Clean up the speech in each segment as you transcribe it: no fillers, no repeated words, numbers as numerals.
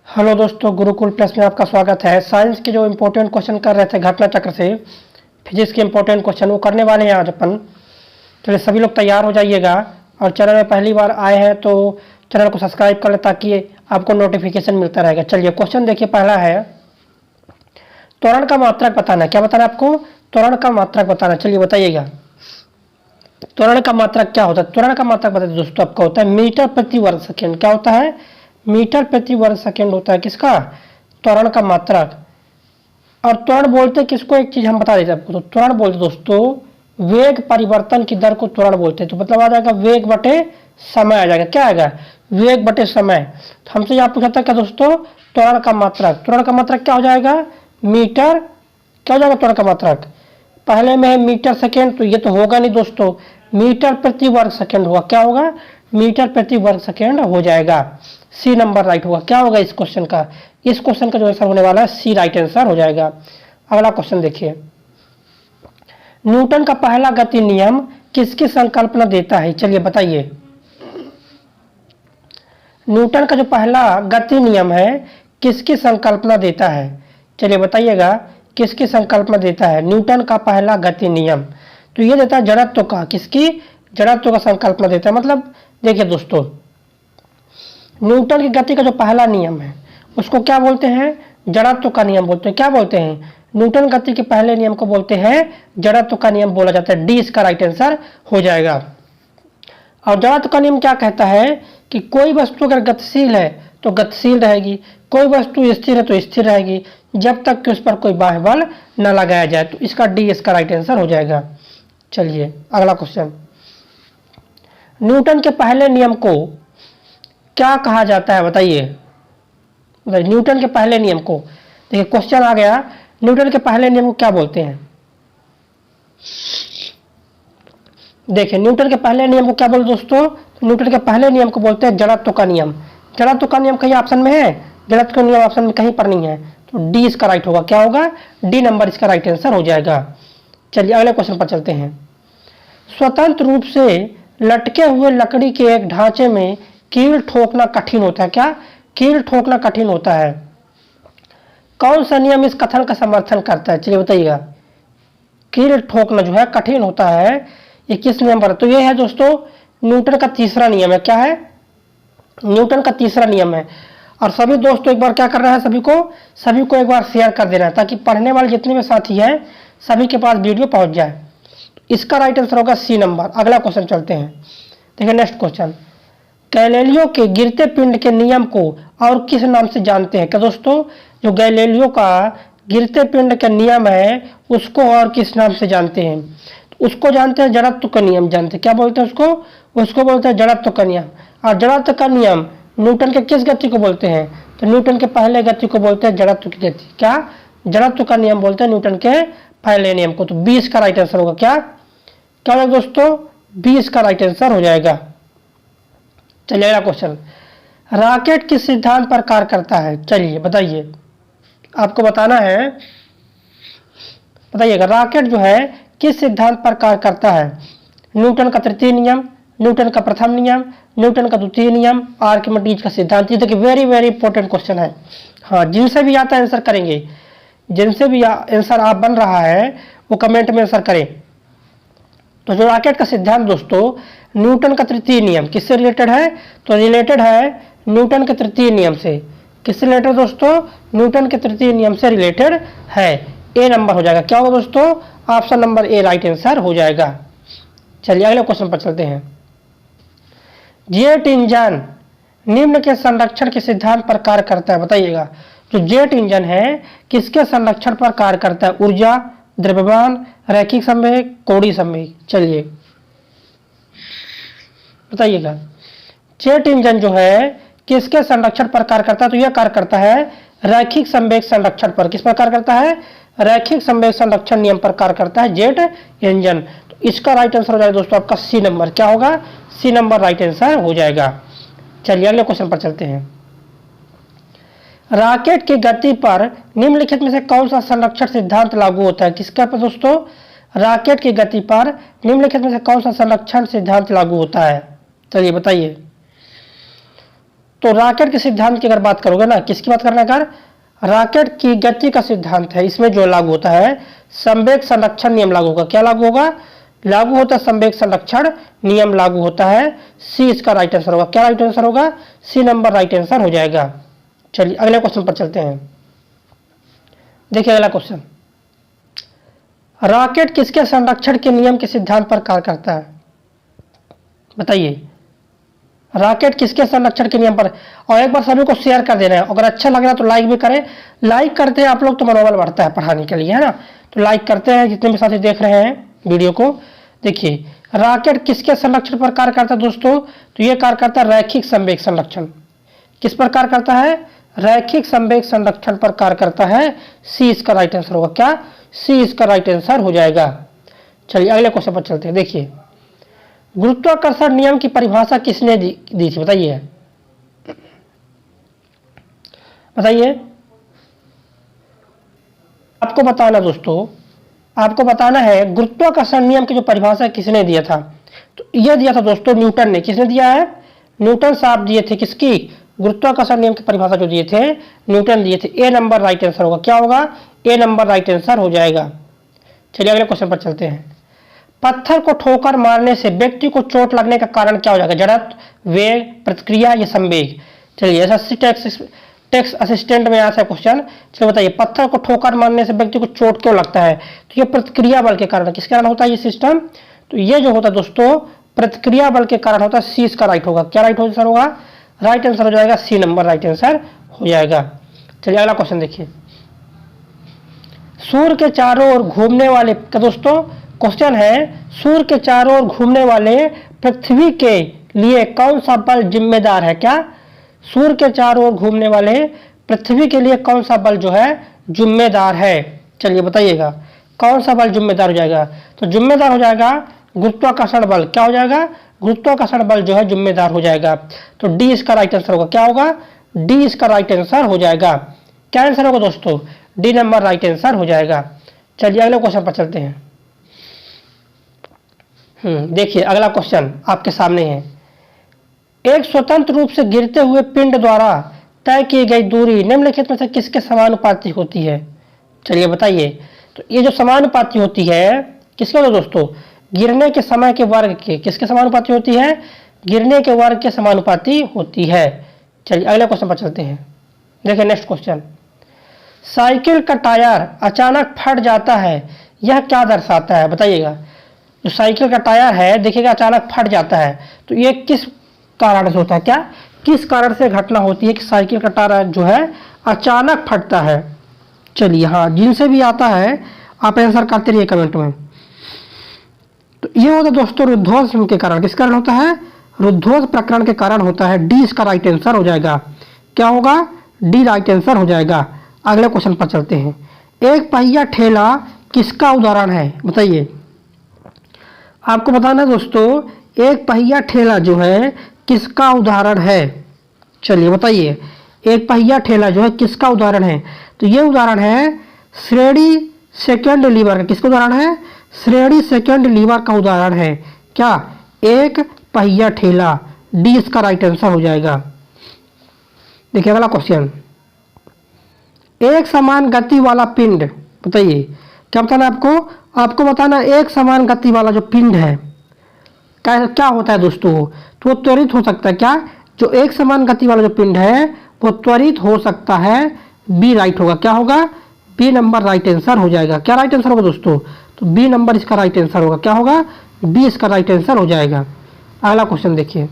Hello दोस्तों, Gurukul plus में आपका स्वागत है। साइंस के जो इम्पोर्टेंट क्वेश्चन कर रहे थे घटना चक्र से, फिजिक्स के इम्पोर्टेंट क्वेश्चन वो करने वाले हैं आज अपन। चलिए सभी लोग तैयार हो जाइएगा, और चैनल में पहली बार आए हैं तो चैनल को सब्सक्राइब कर ले ताकि आपको नोटिफिकेशन मिलता रहेगा। चलिए क्वेश्चन देखिए, पहला है त्वरण का मात्रक बताना। क्या बताना आपको? त्वरण का मात्रक बताना। चलिए बताइएगा त्वरण का मात्रक क्या होता है। त्वरण का मात्रक बताइए दोस्तों, आपका होता है मीटर प्रति वर्ग सेकेंड। क्या होता है? मीटर प्रति वर्ग सेकेंड होता है किसका? त्वरण का मात्रक। और त्वरण बोलते किसको, एक चीज हम बता देते आपको। तो त्वरण बोलते दोस्तों वेग परिवर्तन की दर को त्वरण बोलते हैं। तो मतलब आ जाएगा वेग बटे समय आ जाएगा। क्या आएगा? वेग बटे समय। तो हमसे यहाँ पूछा था क्या दोस्तों? त्वरण का मात्रक। त्वरण का मात्रक क्या हो जाएगा? मीटर। क्या हो जाएगा त्वरण का मात्रक? पहले में है मीटर सेकेंड, तो ये तो होगा नहीं दोस्तों, मीटर प्रति वर्ग सेकेंड होगा। क्या होगा? मीटर प्रति वर्ग सेकेंड हो जाएगा। सी नंबर राइट होगा। क्या होगा इस क्वेश्चन का? इस क्वेश्चन का जो आंसर होने वाला है सी राइट आंसर हो जाएगा। अगला क्वेश्चन देखिए, न्यूटन का पहला गति नियम किसकी संकल्पना देता है? चलिए बताइए, न्यूटन का जो पहला गति नियम है किसकी संकल्पना देता है? चलिए बताइएगा किसकी संकल्पना देता है न्यूटन का पहला गति नियम? तो ये देता है जड़त्व का। किसकी? जड़त्व का संकल्पना देता है। मतलब देखिए दोस्तों, न्यूटन की गति का जो पहला नियम है उसको क्या बोलते हैं? जड़त्व का नियम बोलते हैं। क्या बोलते हैं? न्यूटन गति के पहले नियम को बोलते हैं जड़त्व का नियम बोला जाता है। डी इसका राइट आंसर हो जाएगा। और जड़त्व का नियम क्या कहता है कि कोई वस्तु अगर गतिशील है तो गतिशील रहेगी, कोई वस्तु स्थिर है तो स्थिर रहेगी, जब तक कि उस पर कोई बाह्य बल न लगाया जाए। तो इसका डी इसका राइट आंसर हो जाएगा। चलिए अगला क्वेश्चन, न्यूटन के पहले नियम को क्या कहा जाता है? बताइए न्यूटन के पहले नियम को। देखिए क्वेश्चन आ गया, न्यूटन के पहले नियम को क्या बोलते हैं? देखिए न्यूटन के पहले नियम को क्या बोलते दोस्तों? न्यूटन के पहले नियम को बोलते हैं जड़त्व का नियम। जड़त्व का नियम कहीं ऑप्शन में है? जड़त्व का नियम ऑप्शन में कहीं पर नहीं है, तो डी इसका राइट होगा। क्या होगा? डी नंबर इसका राइट आंसर हो जाएगा। चलिए अगले क्वेश्चन पर चलते हैं, स्वतंत्र रूप से लटके हुए लकड़ी के एक ढांचे में कील ठोकना कठिन होता है। क्या? कील ठोकना कठिन होता है। कौन सा नियम इस कथन का समर्थन करता है? चलिए बताइएगा, कील ठोकना जो है कठिन होता है, ये किस नियम पर? तो ये है दोस्तों न्यूटन का तीसरा नियम है। क्या है? न्यूटन का तीसरा नियम है। और सभी दोस्तों एक बार क्या कर रहा है, सभी को एक बार शेयर कर देना है ताकि पढ़ने वाले जितने भी साथी हैं सभी के पास वीडियो पहुंच जाए। इसका राइट आंसर होगा सी नंबर। अगला क्वेश्चन चलते हैं, देखिए नेक्स्ट क्वेश्चन, गैलीलियो के गिरते पिंड के नियम को और किस नाम से जानते हैं? क्या दोस्तों, जो गैलीलियो का गिरते पिंड का नियम है उसको और किस नाम से जानते हैं? उसको जानते हैं जड़त्व का नियम जानते हैं। क्या बोलते हैं उसको? उसको बोलते हैं जड़त्व का नियम। और जड़त्व का नियम न्यूटन के किस गति को बोलते हैं? तो न्यूटन के पहले गति को बोलते हैं जड़त्व की गति। क्या? जड़त्व का नियम बोलते हैं न्यूटन के पहले नियम को। तो 20 का राइट आंसर होगा। क्या क्या होगा दोस्तों? 20 का राइट आंसर हो जाएगा। चलिए अगला क्वेश्चन, रॉकेट किस सिद्धांत पर कार्य करता है? चलिए बताइए, आपको बताना है। बताइएगा रॉकेट जो है किस सिद्धांत पर कार्य करता है? न्यूटन का तृतीय नियम, न्यूटन का प्रथम नियम, न्यूटन का द्वितीय नियम, आर्किमिडीज का सिद्धांत। ये देखिए वेरी वेरी इंपॉर्टेंट क्वेश्चन है। हाँ, जिनसे भी आता है आंसर करेंगे, जिनसे भी आंसर आप बन रहा है वो कमेंट में आंसर करें। तो जो रॉकेट का सिद्धांत दोस्तों न्यूटन का तृतीय नियम किससे रिलेटेड है? तो रिलेटेड है न्यूटन के तृतीय नियम से। किससे रिलेटेड दोस्तों? न्यूटन के तृतीय नियम से रिलेटेड है। ए नंबर हो जाएगा। क्या होगा दोस्तों? Option number A right answer हो जाएगा। चलिए अगले क्वेश्चन पर चलते हैं, जेट इंजन निम्न के संरक्षण के सिद्धांत पर कार्य करता है। बताइएगा जो जेट इंजन है किसके संरक्षण पर कार्य करता है? ऊर्जा, द्रव्यमान, रैखिक संवेग, कोणीय संवेग। चलिए बताइएगा जेट इंजन जो है किसके संरक्षण पर कार्य करता है? तो यह कार्य करता है रैखिक संवेग संरक्षण पर। किस पर कार्य करता है? रैखिक संवेग संरक्षण नियम पर कार्य करता है जेट इंजन। तो इसका राइट आंसर हो जाएगा दोस्तों आपका सी नंबर। क्या होगा? सी नंबर राइट आंसर हो जाएगा। चलिए अगले क्वेश्चन पर चलते हैं, रॉकेट की गति पर निम्नलिखित में से कौन सा संरक्षण सिद्धांत लागू होता है? किसका पर दोस्तों? रॉकेट की गति पर निम्नलिखित में से कौन सा संरक्षण सिद्धांत लागू होता है? चलिए बताइए। तो रॉकेट के सिद्धांत की अगर बात करोगे ना, किसकी बात करना कर, रॉकेट की गति का सिद्धांत है, इसमें जो लागू होता है संवेग संरक्षण नियम लागू होगा। क्या लागू होगा, लागू होता है संवेग संरक्षण नियम लागू होता है। सी इसका राइट आंसर होगा। क्या राइट आंसर होगा, सी नंबर राइट आंसर हो जाएगा। चलिए अगले क्वेश्चन पर चलते हैं। देखिए अगला क्वेश्चन, रॉकेट किसके संरक्षण के नियम के सिद्धांत पर कार्य करता है, बताइए। रॉकेट किसके संरक्षण के नियम पर, और एक बार सभी को शेयर कर देना है, अगर अच्छा लग रहा है तो लाइक भी करें। लाइक करते हैं आप लोग तो मनोबल बढ़ता है पढ़ाने के लिए, है ना। तो लाइक करते हैं जितने भी साथी देख रहे हैं वीडियो को। देखिए रॉकेट किसके संरक्षण पर कार्य करता है दोस्तों, तो ये कार्य करता है रैखिक संवेग संरक्षण। किस पर कार्य करता है, रैखिक संवेग संरक्षण पर कार्य करता है। सी इसका राइट आंसर होगा। क्या, सी इसका राइट आंसर हो जाएगा। चलिए अगले क्वेश्चन पर चलते हैं। देखिए गुरुत्वाकर्षण नियम की परिभाषा किसने दी थी, बताइए बताइए। आपको बताना दोस्तों, आपको बताना है गुरुत्वाकर्षण नियम की जो परिभाषा किसने दिया था, तो यह दिया था दोस्तों न्यूटन ने। किसने दिया है, न्यूटन साहब दिए थे। किसकी, गुरुत्वाकर्षण नियम की परिभाषा जो दिए थे न्यूटन दिए थे। ए नंबर राइट आंसर होगा। क्या होगा, ए नंबर राइट आंसर हो जाएगा। चलिए अगले क्वेश्चन पर चलते हैं। पत्थर को ठोकर मारने से व्यक्ति को चोट लगने का कारण क्या हो जाएगा, जड़त्व, वेग, प्रतिक्रिया या संवेग। चलिए एसएससी टेक्स्ट असिस्टेंट में आता है क्वेश्चन। चलिए बताइए, पत्थर को ठोकर मारने से व्यक्ति को चोट क्यों लगता है, तो ये प्रतिक्रिया बल के कारण। किसके कारण होता है ये सिस्टम, तो ये जो होता है दोस्तों प्रतिक्रिया बल के कारण होता है। सी इसका राइट होगा। क्या राइट आंसर होगा, राइट आंसर हो जाएगा सी नंबर राइट आंसर हो जाएगा। चलिए अगला क्वेश्चन देखिए, सूर्य के चारों ओर घूमने वाले का दोस्तों क्वेश्चन है, सूर्य के चारों ओर घूमने वाले पृथ्वी के लिए कौन सा बल जिम्मेदार है। क्या, सूर्य के चारों ओर घूमने वाले पृथ्वी के लिए कौन सा बल जो है जिम्मेदार है। चलिए बताइएगा कौन सा बल जिम्मेदार हो जाएगा, तो जिम्मेदार हो जाएगा गुरुत्वाकर्षण बल। क्या हो जाएगा, गुरुत्वाकर्षण बल जो है जिम्मेदार हो जाएगा। तो डी इसका राइट आंसर होगा। क्या होगा, डी इसका राइट आंसर हो जाएगा। क्या आंसर होगा दोस्तों, डी नंबर राइट आंसर हो जाएगा। चलिए अगले क्वेश्चन पर चलते हैं। देखिए अगला क्वेश्चन आपके सामने है, एक स्वतंत्र रूप से गिरते हुए पिंड द्वारा तय की गई दूरी निम्नलिखित में से किसके समानुपाती होती है। चलिए बताइए, तो ये जो समानुपाती होती है किसके होता है दोस्तों, गिरने के समय के वर्ग के। किसके समानुपाती होती है, गिरने के वर्ग के समानुपाती होती है। चलिए अगले क्वेश्चन पर चलते हैं। देखिए नेक्स्ट क्वेश्चन, साइकिल का टायर अचानक फट जाता है, यह क्या दर्शाता है, बताइएगा। जो साइकिल का टायर है देखिएगा अचानक फट जाता है, तो ये किस कारण से होता है, क्या किस कारण से घटना होती है कि साइकिल का टायर जो है अचानक फटता है। चलिए हाँ, जिनसे भी आता है आप आंसर करते रहिए कमेंट में। तो ये होता है दोस्तों रुद्धोष के कारण। किस कारण होता है, रुद्धोष प्रकरण के कारण होता है। डी इसका राइट आंसर हो जाएगा। क्या होगा, डी राइट आंसर हो जाएगा। अगले क्वेश्चन पर चलते हैं, एक पहिया ठेला किसका उदाहरण है, बताइए। आपको बताना है दोस्तों एक पहिया ठेला जो है किसका उदाहरण है। चलिए बताइए, एक पहिया ठेला जो है किसका उदाहरण है, तो ये उदाहरण है श्रेणी सेकंड लीवर का। किसका उदाहरण है, श्रेणी सेकंड लीवर का उदाहरण है। क्या, एक पहिया ठेला। डी इसका राइट आंसर हो जाएगा। देखिए अगला क्वेश्चन, एक समान गति वाला पिंड, बताइए क्या बताना आपको, आपको बताना एक समान गति वाला जो पिंड है क्या होता है दोस्तों, तो वो त्वरित हो सकता है। क्या, जो एक समान गति वाला जो पिंड है वो त्वरित हो सकता है। बी राइट होगा। क्या होगा, बी नंबर राइट आंसर हो जाएगा। क्या राइट आंसर होगा दोस्तों, तो बी नंबर इसका राइट आंसर होगा। क्या होगा, बी इसका राइट आंसर हो जाएगा। अगला क्वेश्चन देखिए,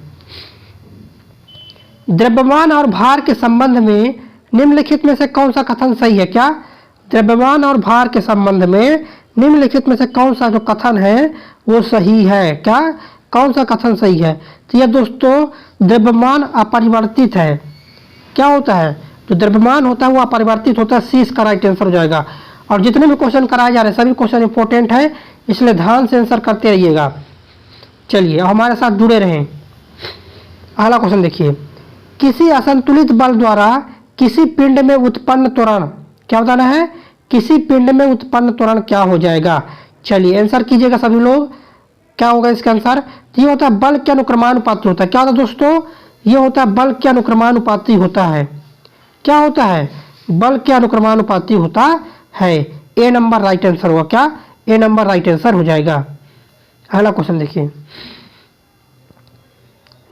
द्रव्यमान और भार के संबंध में निम्नलिखित में से कौन सा कथन सही है। क्या, द्रव्यमान और भार के संबंध में निम्नलिखित में से कौन सा जो कथन है वो सही है। क्या, कौन सा कथन सही है, तो यह दोस्तों द्रव्यमान अपरिवर्तित है। क्या होता है, जो द्रव्यमान होता है वो अपरिवर्तित होता है। सी इसका राइट आंसर हो जाएगा। और जितने भी क्वेश्चन कराए जा रहे हैं सभी क्वेश्चन इंपॉर्टेंट है, इसलिए ध्यान से आंसर करते रहिएगा। चलिए हमारे साथ जुड़े रहें। अगला क्वेश्चन देखिए, किसी असंतुलित बल द्वारा किसी पिंड में उत्पन्न त्वरण, क्या बताना है, किसी पिंड में उत्पन्न त्वरण क्या हो जाएगा। चलिए आंसर कीजिएगा सभी लोग, क्या होगा इसका आंसर, ये होता है बल के अनुक्रमानुपाती होता है। क्या होता है दोस्तों, ये होता है बल के अनुक्रमानुपाती होता है। क्या होता है? बल के अनुक्रमानुपाती होता है। ए नंबर राइट आंसर होगा। क्या? ए नंबर राइट आंसर हो जाएगा। अगला क्वेश्चन देखिए,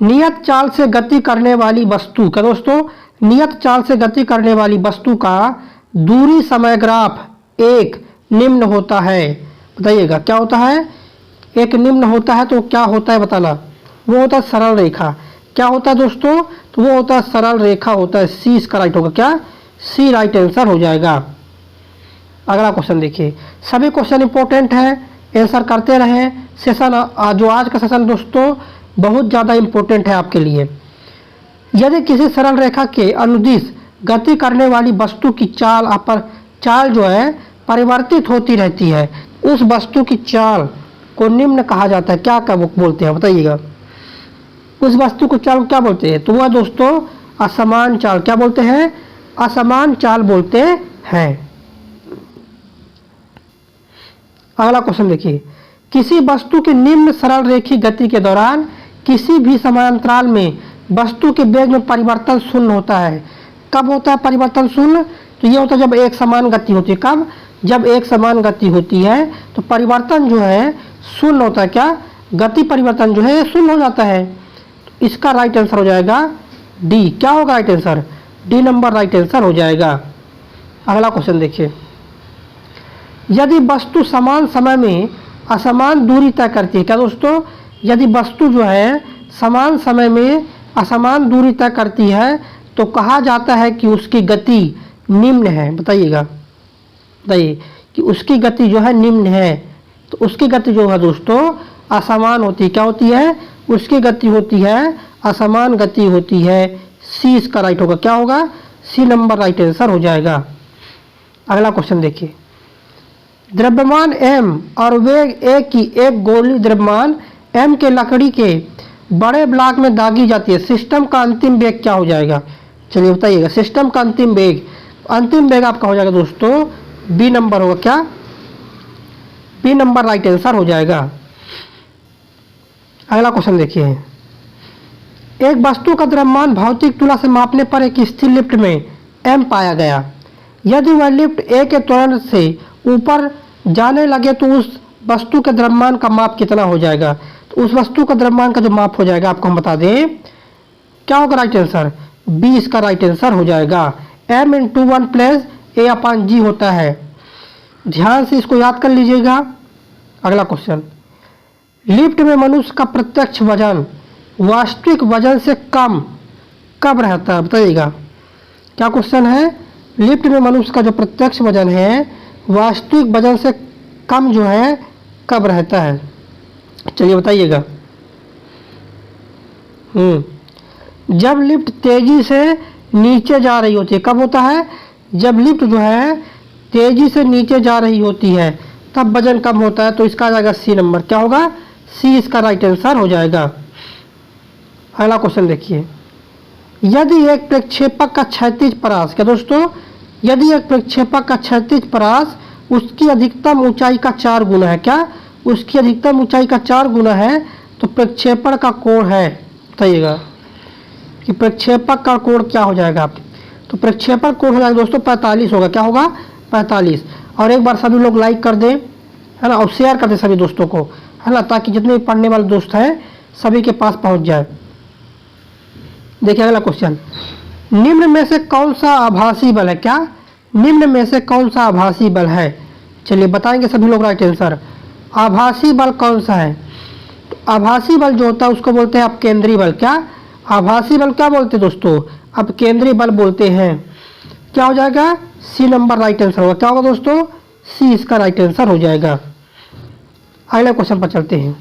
नियत चाल से गति करने वाली वस्तु, क्या दोस्तों? नियत चाल से गति करने वाली वस्तु का दूरी समय ग्राफ एक निम्न होता है। बताइएगा क्या होता है? एक निम्न होता है तो क्या होता है बताना। वो होता है सरल रेखा। क्या होता है दोस्तों? तो वो होता है सरल रेखा होता है। सी इसका राइट होगा। क्या? सी राइट आंसर हो जाएगा। अगला क्वेश्चन देखिए, सभी क्वेश्चन इंपॉर्टेंट है, आंसर करते रहें। सेशन जो आज का सेशन दोस्तों बहुत ज़्यादा इंपॉर्टेंट है आपके लिए। यदि किसी सरल रेखा के अनुदिश गति करने वाली वस्तु की चाल जो है परिवर्तित होती रहती है, उस वस्तु की चाल को निम्न कहा जाता है। क्या बोलते हैं बताइएगा? उस वस्तु को चाल को क्या बोलते हैं? तो वह दोस्तों असमान चाल। क्या बोलते हैं? असमान चाल बोलते हैं। अगला क्वेश्चन देखिए, किसी वस्तु की निम्न सरल रेखीय गति के दौरान किसी भी समांतराल में वस्तु के वेग में परिवर्तन शून्य होता है। कब होता है परिवर्तन शून्य? तो ये होता है जब एक समान गति होती है। कब? जब एक समान गति होती है तो परिवर्तन जो है शून्य होता है। क्या? गति परिवर्तन जो है शून्य हो जाता है। तो इसका राइट आंसर हो जाएगा डी। क्या होगा right answer? D number right answer हो जाएगा। अगला क्वेश्चन देखिए, यदि वस्तु समान समय में असमान दूरी तय करती है। क्या दोस्तों? यदि वस्तु जो है समान समय में असमान दूरी तय करती है तो कहा जाता है कि उसकी गति निम्न है। बताइएगा, बताइए कि उसकी गति जो है निम्न है। तो उसकी गति जो है दोस्तों असमान होती है। क्या होती है? उसकी गति होती है असमान गति होती है। सी इसका राइट होगा। क्या होगा? सी नंबर राइट आंसर हो जाएगा। अगला क्वेश्चन देखिए, द्रव्यमान m और वेग a की एक गोली द्रव्यमान m के लकड़ी के बड़े ब्लॉक में दागी जाती है। सिस्टम का अंतिम वेग क्या हो जाएगा? चलिए बताइएगा। सिस्टम का अंतिम वेग आपका हो जाएगा दोस्तों बी नंबर होगा। क्या? बी नंबर राइट आंसर हो जाएगा। अगला क्वेश्चन देखिए, एक वस्तु का द्रव्यमान भौतिक तुला से मापने पर एक स्थिर लिफ्ट में m पाया गया। यदि वह लिफ्ट a के त्वरण से ऊपर जाने लगे तो उस वस्तु के द्रव्यमान का माप कितना हो जाएगा? तो उस वस्तु का द्रव्यमान का जो माप हो जाएगा आपको हम बता दें। क्या होगा राइट आंसर? बी इसका राइट आंसर हो जाएगा। m into 1 plus a upon g होता है। ध्यान से इसको याद कर लीजिएगा। अगला क्वेश्चन, लिफ्ट में मनुष्य का प्रत्यक्ष वजन वास्तविक वजन से कम कब रहता है? बताइएगा। क्या क्वेश्चन है? लिफ्ट में मनुष्य का जो प्रत्यक्ष वजन है वास्तविक वजन से कम जो है कब रहता है? चलिए बताइएगा। जब लिफ्ट तेजी से नीचे जा रही होती है। कब होता है? जब लिफ्ट जो है तेजी से नीचे जा रही होती है तब वजन कम होता है। तो इसका आ जाएगा सी नंबर। क्या होगा? सी इसका राइट आंसर हो जाएगा। अगला क्वेश्चन देखिए, यदि एक प्रक्षेपक का क्षैतिज परास। क्या दोस्तों? यदि एक प्रक्षेपक का क्षैतिज परास उसकी अधिकतम ऊंचाई का 4 गुना है। क्या? उसकी अधिकतम ऊंचाई का 4 गुना है तो प्रक्षेपण का कोण है। बताइएगा कि प्रक्षेपक का कोण क्या हो जाएगा? तो प्रक्षेपण कोण हो जाएगा दोस्तों 45 होगा। क्या होगा? 45। और एक बार सभी लोग लाइक कर दें, है ना, और शेयर कर दें सभी दोस्तों को, है ना, ताकि जितने भी पढ़ने वाले दोस्त हैं सभी के पास पहुंच जाए। देखिए अगला क्वेश्चन, निम्न में से कौन सा आभासी बल है? क्या? निम्न में से कौन सा आभासी बल है? चलिए बताएंगे सभी लोग राइट आंसर। आभासी बल कौन सा है? तो आभासी बल जो होता है उसको बोलते हैं अपकेंद्री बल। क्या? आभासी बल क्या बोलते हैं दोस्तों? अपकेंद्री बल बोलते हैं। क्या हो जाएगा? सी नंबर राइट आंसर होगा। क्या होगा दोस्तों? सी इसका राइट आंसर हो जाएगा। अगले क्वेश्चन पर चलते हैं।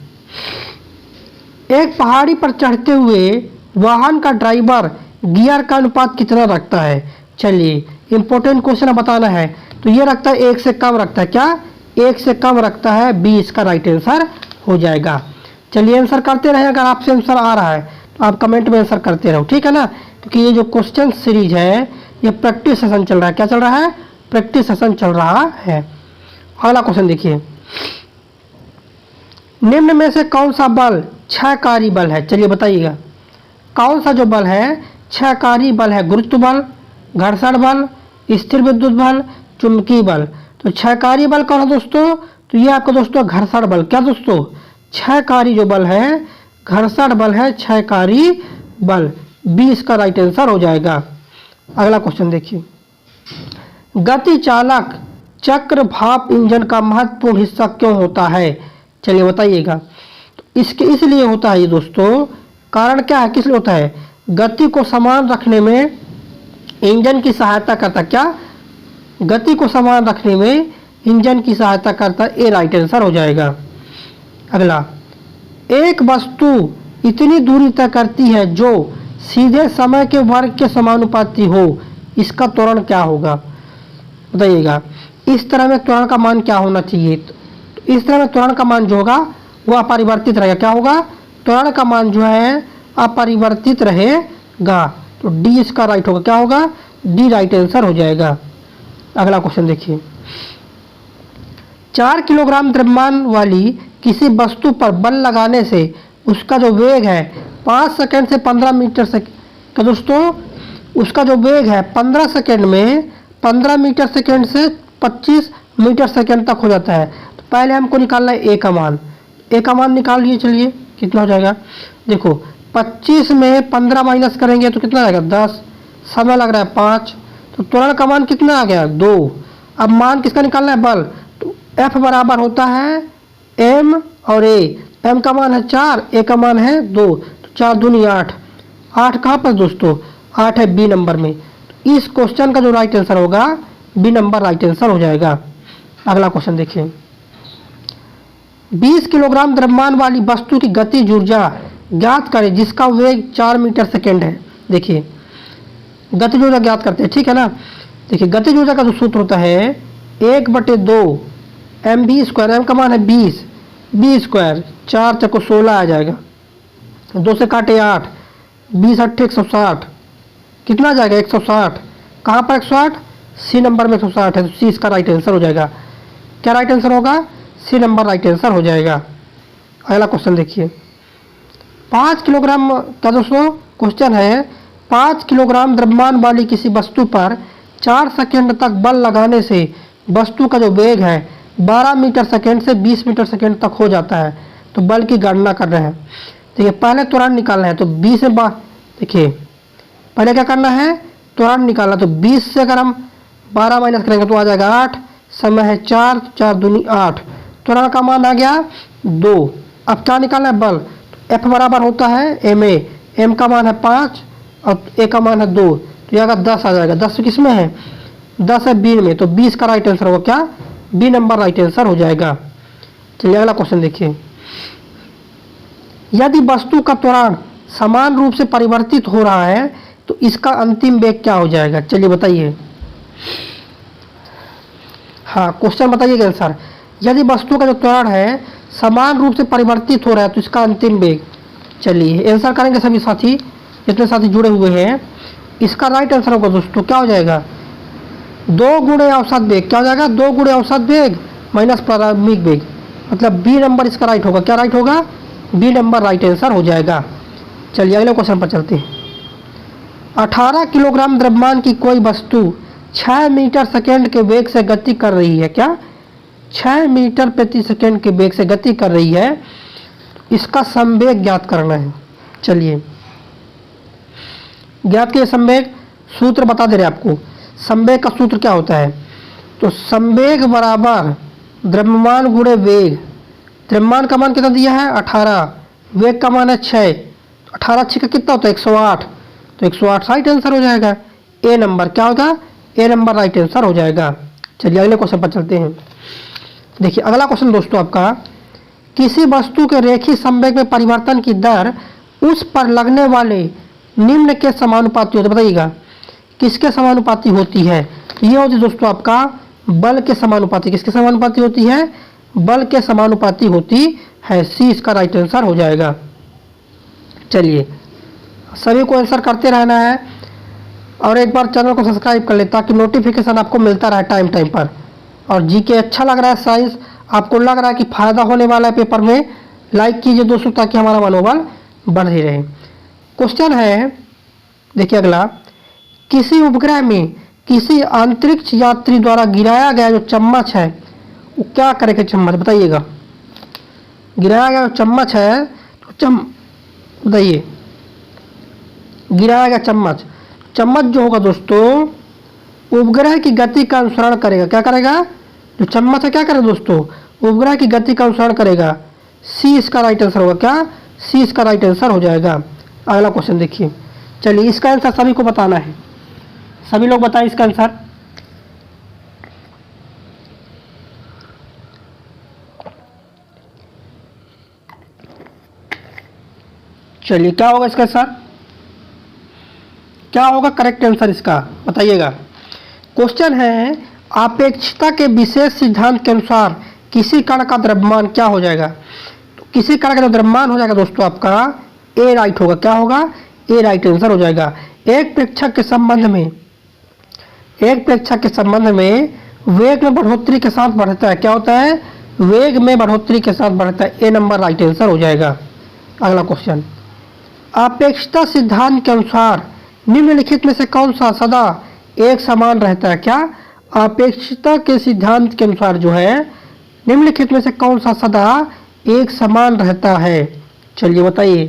एक पहाड़ी पर चढ़ते हुए वाहन का ड्राइवर गियर का अनुपात कितना रखता है? चलिए इंपॉर्टेंट क्वेश्चन बताना है। तो ये रखता है 1 से कम रखता है। क्या? 1 से कम रखता है। बी इसका राइट आंसर हो जाएगा। चलिए आंसर करते रहे। अगर आपसे आंसर आ रहा है तो आप कमेंट में आंसर करते रहो, ठीक है ना, क्योंकि ये जो क्वेश्चन सीरीज है ये प्रैक्टिस सेशन चल रहा है। क्या चल रहा है? प्रैक्टिस सेशन चल रहा है। अगला क्वेश्चन देखिए, निम्न में से कौन सा बल क्षयकारी बल है? चलिए बताइएगा। कौन सा जो बल है क्षयकारी बल है? गुरुत्व बल, घर्षण बल, स्थिर विद्युत बल, चुंबकीय बल। तो क्षयकारी बल कौन है दोस्तों? तो ये आपका दोस्तों घर्षण बल। क्या दोस्तों? क्षयकारी जो बल है घर्षण बल है, क्षयकारी बल। बी इसका राइट आंसर हो जाएगा। अगला क्वेश्चन देखिए, गति चालक चक्र भाप इंजन का महत्वपूर्ण हिस्सा क्यों होता है? चलिए बताइएगा। इसके इसलिए होता है ये दोस्तों, कारण क्या है, किस लिए होता है? गति को समान रखने में इंजन की सहायता करता। क्या? गति को समान रखने में इंजन की सहायता करता। ए राइट आंसर हो जाएगा। अगला, एक वस्तु इतनी दूरी तय करती है जो सीधे समय के वर्ग के समानुपाती हो, इसका त्वरण क्या होगा? बताइएगा। इस तरह में त्वरण का मान क्या होना चाहिए? तो इस तरह में त्वरण का मान जो होगा वो अपरिवर्तित रहेगा। क्या होगा? त्वरण का मान जो है अपरिवर्तित रहेगा। तो डी इसका राइट होगा। क्या होगा? डी राइट आंसर हो जाएगा। अगला क्वेश्चन देखिए, 4 किलोग्राम द्रव्यमान वाली किसी वस्तु पर बल लगाने से उसका जो वेग है 5 सेकंड से 15 मीटर सेकंड। दोस्तों उसका जो वेग है 15 सेकंड में 15 मीटर सेकंड से 25 मीटर सेकंड तक हो जाता है। तो पहले हमको निकालना है ए का मान। ए का मान निकाल लिए। चलिए कितना हो जाएगा? देखो 25 में 15 माइनस करेंगे तो कितना आएगा? 10। समय लग रहा है 5। तो त्वरण का मान कितना आ गया? 2। अब मान किसका निकालना है? बल। तो एफ बराबर होता है एम और ए। एम का मान है 4, ए का मान है 2। तो 4 दूनी 8। 8 कहाँ पर दोस्तों? 8 है बी नंबर में। तो इस क्वेश्चन का जो राइट आंसर होगा बी नंबर राइट आंसर हो जाएगा। अगला क्वेश्चन देखिए, 20 किलोग्राम द्रव्यमान वाली वस्तु की गतिज ऊर्जा ज्ञात करें जिसका वेग 4 मीटर सेकेंड है। देखिए गतिज ऊर्जा ज्ञात करते हैं, ठीक है ना। देखिए गतिज ऊर्जा का जो सूत्र होता है 1/2 mv²। एम का मान है 20, बी स्क्वायर 4 चको 16 आ जाएगा। 2 से काटे 8, 20 8 160। कितना आ जाएगा? 160। कहाँ पर 160? सी नंबर में 160 है। तो सी इसका राइट आंसर हो जाएगा। क्या राइट आंसर होगा? सी नंबर राइट आंसर हो जाएगा। अगला क्वेश्चन देखिए, 5 किलोग्राम का दोस्तों क्वेश्चन है, 5 किलोग्राम द्रव्यमान वाली किसी वस्तु पर 4 सेकंड तक बल लगाने से वस्तु का जो वेग है 12 मीटर सेकंड से 20 मीटर सेकंड तक हो जाता है। तो बल की गणना कर रहे हैं। देखिए पहले त्वरण निकालना है। तो 20 से देखिए पहले क्या करना है? त्वरण निकालना। तो 20 से अगर हम 12 माइनस करेंगे तो आ जाएगा 8। समय है 4, 4 दूनी 8। त्वरण का मान आ गया 2। अब क्या निकालना है? बल। एफ बराबर होता है एम ए। एम का मान है 5 और ए का मान है 2। तो यहाँ 10 आ जाएगा। 10 किस में है? 10 है बी में। तो 20 का राइट आंसर होगा क्या? बी नंबर राइट आंसर हो जाएगा। चलिए अगला क्वेश्चन देखिए, यदि वस्तु का त्वरण समान रूप से परिवर्तित हो रहा है तो इसका अंतिम वेग क्या हो जाएगा? चलिए बताइए। हाँ क्वेश्चन बताइएगा आंसर। यदि वस्तु का जो त्वरण है समान रूप से परिवर्तित हो रहा है तो इसका अंतिम वेग। चलिए आंसर करेंगे सभी साथी, जितने साथी जुड़े हुए हैं। इसका राइट आंसर होगा दोस्तों क्या हो जाएगा? 2 गुणे औसत वेग। क्या हो जाएगा? 2 गुणे औसत वेग माइनस प्रारंभिक वेग। मतलब बी नंबर इसका राइट होगा। क्या राइट होगा? बी नंबर राइट आंसर हो जाएगा। चलिए अगले क्वेश्चन पर चलते हैं। 18 किलोग्राम द्रव्यमान की कोई वस्तु 6 मीटर सेकेंड के वेग से गति कर रही है। क्या? 6 मीटर प्रति सेकेंड के वेग से गति कर रही है। इसका संवेग ज्ञात करना है। चलिए ज्ञात किए संवेग। सूत्र बता दे रहे आपको। संवेग का सूत्र क्या होता है? तो संवेग बराबर द्रव्यमान गुणे वेग। द्रव्यमान का मान कितना दिया है? 18। वेग का मान है 6। 18 6 का कितना होता है? 108। तो 108 राइट आंसर हो जाएगा। ए नंबर क्या होगा? ए नंबर राइट आंसर हो जाएगा। चलिए अगले क्वेश्चन पर चलते हैं। देखिए अगला क्वेश्चन दोस्तों आपका, किसी वस्तु के रेखीय संवेग में परिवर्तन की दर उस पर लगने वाले निम्न के समानुपाती होती है। बताइएगा किसके समानुपाती होती है? ये होती है दोस्तों आपका बल के समानुपाती। किसके समानुपाती होती है? बल के समानुपाती होती है। सी इसका राइट आंसर हो जाएगा। चलिए सभी को आंसर करते रहना है और एक बार चैनल को सब्सक्राइब कर ले ताकि नोटिफिकेशन आपको मिलता रहे टाइम टाइम पर। और जीके अच्छा लग रहा है, साइंस आपको लग रहा है कि फ़ायदा होने वाला है पेपर में, लाइक कीजिए दोस्तों ताकि हमारा मनोबल बढ़ ही रहे। क्वेश्चन है, देखिए अगला, किसी उपग्रह में किसी अंतरिक्ष यात्री द्वारा गिराया गया जो चम्मच है वो क्या करेगा? चम्मच बताइएगा, गिराया गया जो चम्मच है तो बताइए, गिराया गया चम्मच, चम्मच जो होगा दोस्तों उपग्रह की गति का अनुसरण करेगा। क्या करेगा? जो चम्मच है क्या करेगा दोस्तों? उपग्रह की गति का अनुसरण करेगा। सी इसका राइट आंसर होगा। क्या? सी इसका राइट आंसर हो जाएगा। अगला क्वेश्चन देखिए, चलिए इसका आंसर सभी को बताना है, सभी लोग बताएं इसका आंसर। चलिए क्या होगा इसका आंसर, क्या होगा करेक्ट आंसर इसका, बताइएगा। क्वेश्चन है, आपेक्षिकता के विशेष सिद्धांत के अनुसार किसी कण का द्रव्यमान क्या हो जाएगा? तो किसी कण का द्रव्यमान हो जाएगा दोस्तों आपका ए राइट होगा। क्या होगा? ए राइट आंसर हो जाएगा। एक प्रेक्षक के संबंध में वेग में बढ़ोतरी के साथ बढ़ता है। क्या होता है? वेग में बढ़ोतरी के साथ बढ़ता है। ए नंबर राइट आंसर हो जाएगा। अगला क्वेश्चन, आपेक्षिकता सिद्धांत के अनुसार निम्नलिखित में से कौन सा सदा एक समान रहता है? क्या? आपेक्षिकता के सिद्धांत के अनुसार जो है निम्नलिखित में से कौन सा सदा एक समान रहता है? चलिए बताइए।